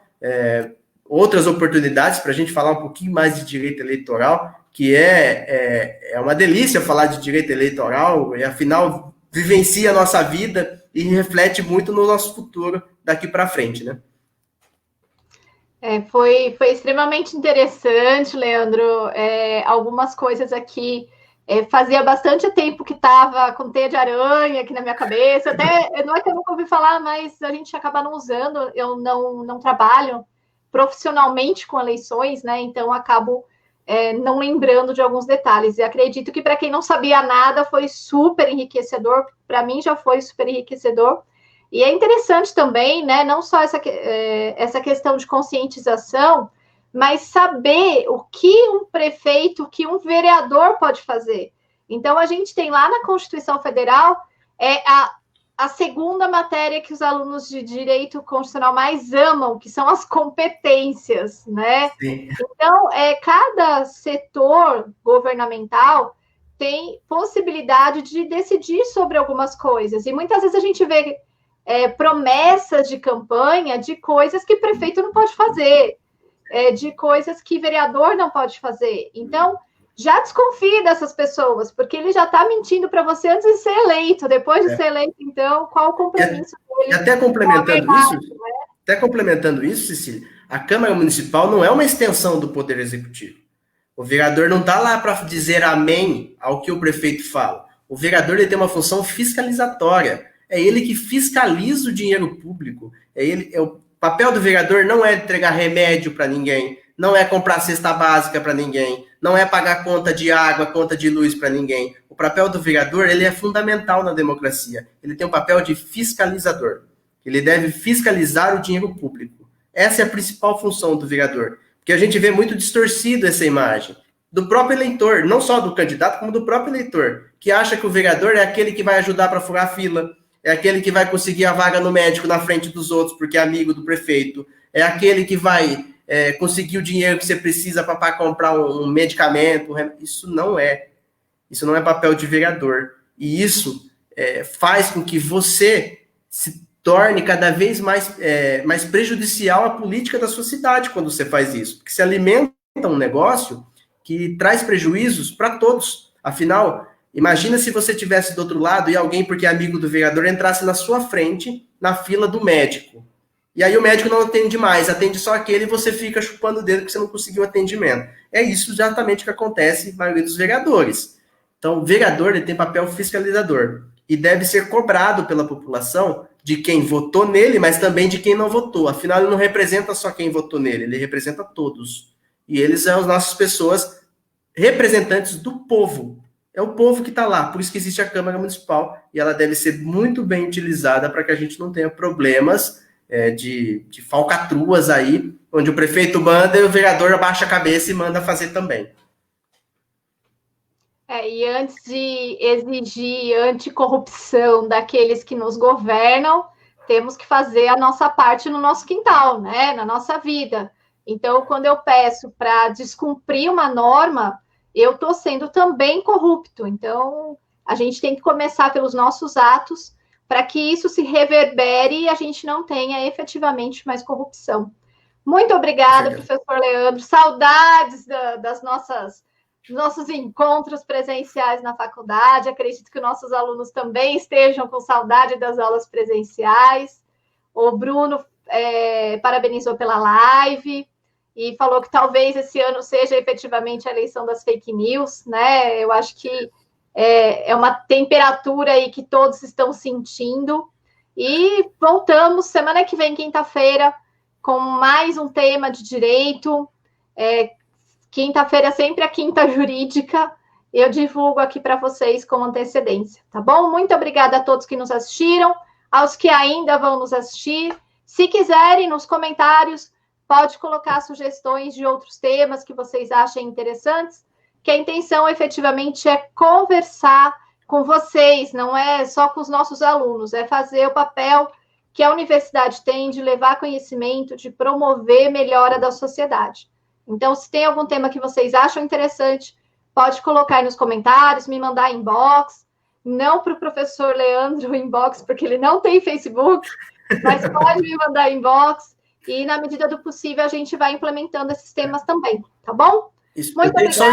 outras oportunidades para a gente falar um pouquinho mais de direito eleitoral, que é uma delícia falar de direito eleitoral, e afinal vivencia a nossa vida e reflete muito no nosso futuro daqui para frente, né? Foi extremamente interessante, Leandro. Algumas coisas aqui fazia bastante tempo que estava com teia de aranha aqui na minha cabeça. Até não é que eu nunca ouvi falar, mas a gente acaba não usando. Eu não trabalho profissionalmente com eleições, né? Então acabo não lembrando de alguns detalhes. E acredito que para quem não sabia nada foi super enriquecedor. Para mim já foi super enriquecedor. E é interessante também, né, não só essa questão de conscientização, mas saber o que um prefeito, o que um vereador pode fazer. Então, a gente tem lá na Constituição Federal a segunda matéria que os alunos de direito constitucional mais amam, que são as competências, né? Sim. Então, cada setor governamental tem possibilidade de decidir sobre algumas coisas. E muitas vezes a gente vê promessas de campanha de coisas que prefeito não pode fazer, de coisas que vereador não pode fazer. Então, já desconfie dessas pessoas, porque ele já está mentindo para você antes de ser eleito. Depois de ser eleito, então, qual o compromisso dele? E até complementando isso, Cecília, a Câmara Municipal não é uma extensão do Poder Executivo. O vereador não está lá para dizer amém ao que o prefeito fala. O vereador ele tem uma função fiscalizatória. É ele que fiscaliza o dinheiro público. O papel do vereador não é entregar remédio para ninguém, não é comprar cesta básica para ninguém, não é pagar conta de água, conta de luz para ninguém. O papel do vereador ele é fundamental na democracia. Ele tem um papel de fiscalizador. Ele deve fiscalizar o dinheiro público. Essa é a principal função do vereador. Porque a gente vê muito distorcido essa imagem do próprio eleitor, não só do candidato, como do próprio eleitor, que acha que o vereador é aquele que vai ajudar para furar a fila, é aquele que vai conseguir a vaga no médico na frente dos outros porque é amigo do prefeito, é aquele que vai conseguir o dinheiro que você precisa para comprar um medicamento. Isso não é papel de vereador. E isso faz com que você se torne cada vez mais prejudicial à política da sua cidade quando você faz isso. Porque se alimenta um negócio que traz prejuízos para todos. Afinal, imagina se você estivesse do outro lado e alguém, porque é amigo do vereador, entrasse na sua frente, na fila do médico. E aí o médico não atende mais, atende só aquele e você fica chupando o dedo porque você não conseguiu atendimento. É isso exatamente que acontece na maioria dos vereadores. Então, o vereador ele tem papel fiscalizador e deve ser cobrado pela população de quem votou nele, mas também de quem não votou. Afinal, ele não representa só quem votou nele, ele representa todos. E eles são as nossas pessoas representantes do povo. É o povo que está lá, por isso que existe a Câmara Municipal, e ela deve ser muito bem utilizada para que a gente não tenha problemas de falcatruas aí, onde o prefeito manda e o vereador abaixa a cabeça e manda fazer também. E antes de exigir anticorrupção daqueles que nos governam, temos que fazer a nossa parte no nosso quintal, né? Na nossa vida. Então, quando eu peço para descumprir uma norma, eu estou sendo também corrupto. Então, a gente tem que começar pelos nossos atos para que isso se reverbere e a gente não tenha efetivamente mais corrupção. Muito obrigada, professor Leandro. Saudades dos nossos encontros presenciais na faculdade. Acredito que nossos alunos também estejam com saudade das aulas presenciais. O Bruno parabenizou pela live e falou que talvez esse ano seja efetivamente a eleição das fake news, né? Eu acho que é uma temperatura aí que todos estão sentindo. E voltamos semana que vem, quinta-feira, com mais um tema de direito. Quinta-feira é sempre a quinta jurídica. Eu divulgo aqui para vocês com antecedência, tá bom? Muito obrigada a todos que nos assistiram, aos que ainda vão nos assistir. Se quiserem, nos comentários, pode colocar sugestões de outros temas que vocês achem interessantes, que a intenção efetivamente é conversar com vocês, não é só com os nossos alunos, é fazer o papel que a universidade tem de levar conhecimento, de promover melhora da sociedade. Então, se tem algum tema que vocês acham interessante, pode colocar aí nos comentários, me mandar inbox, não para o professor Leandro inbox, porque ele não tem Facebook, mas pode me mandar inbox, e na medida do possível a gente vai implementando esses temas também, tá bom? Isso, muito obrigada. Só o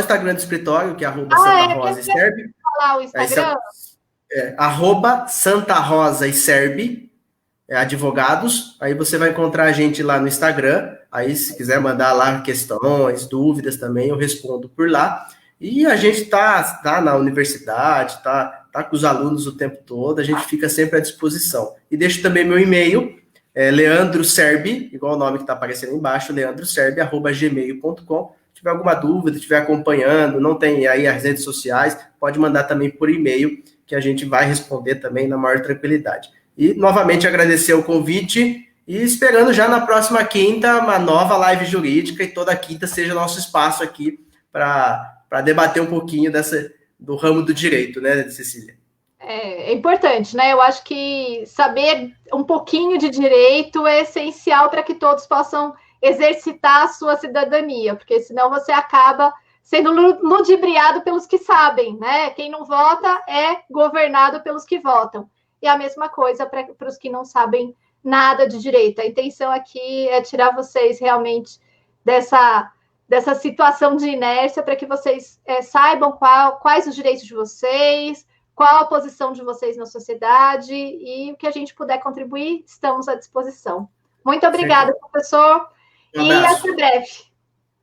Instagram do escritório, que é @SantaRosaISerbe. Falar o Instagram? @SantaRosaISerbe, advogados. Aí você vai encontrar a gente lá no Instagram. Aí, se quiser mandar lá questões, dúvidas também, eu respondo por lá. E a gente tá na universidade, tá com os alunos o tempo todo, a gente fica sempre à disposição. E deixo também meu e-mail, leandroserbi, igual o nome que está aparecendo embaixo, leandroserbi@gmail.com. Se tiver alguma dúvida, estiver acompanhando, não tem aí as redes sociais, pode mandar também por e-mail, que a gente vai responder também na maior tranquilidade. E, novamente, agradecer o convite e esperando já na próxima quinta uma nova live jurídica, e toda quinta seja nosso espaço aqui para debater um pouquinho do ramo do direito, né, Cecília? É importante, né? Eu acho que saber um pouquinho de direito é essencial para que todos possam exercitar a sua cidadania, porque senão você acaba sendo ludibriado pelos que sabem, né? Quem não vota é governado pelos que votam. E a mesma coisa para os que não sabem nada de direito. A intenção aqui é tirar vocês realmente dessa situação de inércia para que vocês saibam quais os direitos de vocês, qual a posição de vocês na sociedade e o que a gente puder contribuir, estamos à disposição. Muito obrigada, professor, Um abraço. e até breve.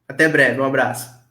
Até breve, um abraço.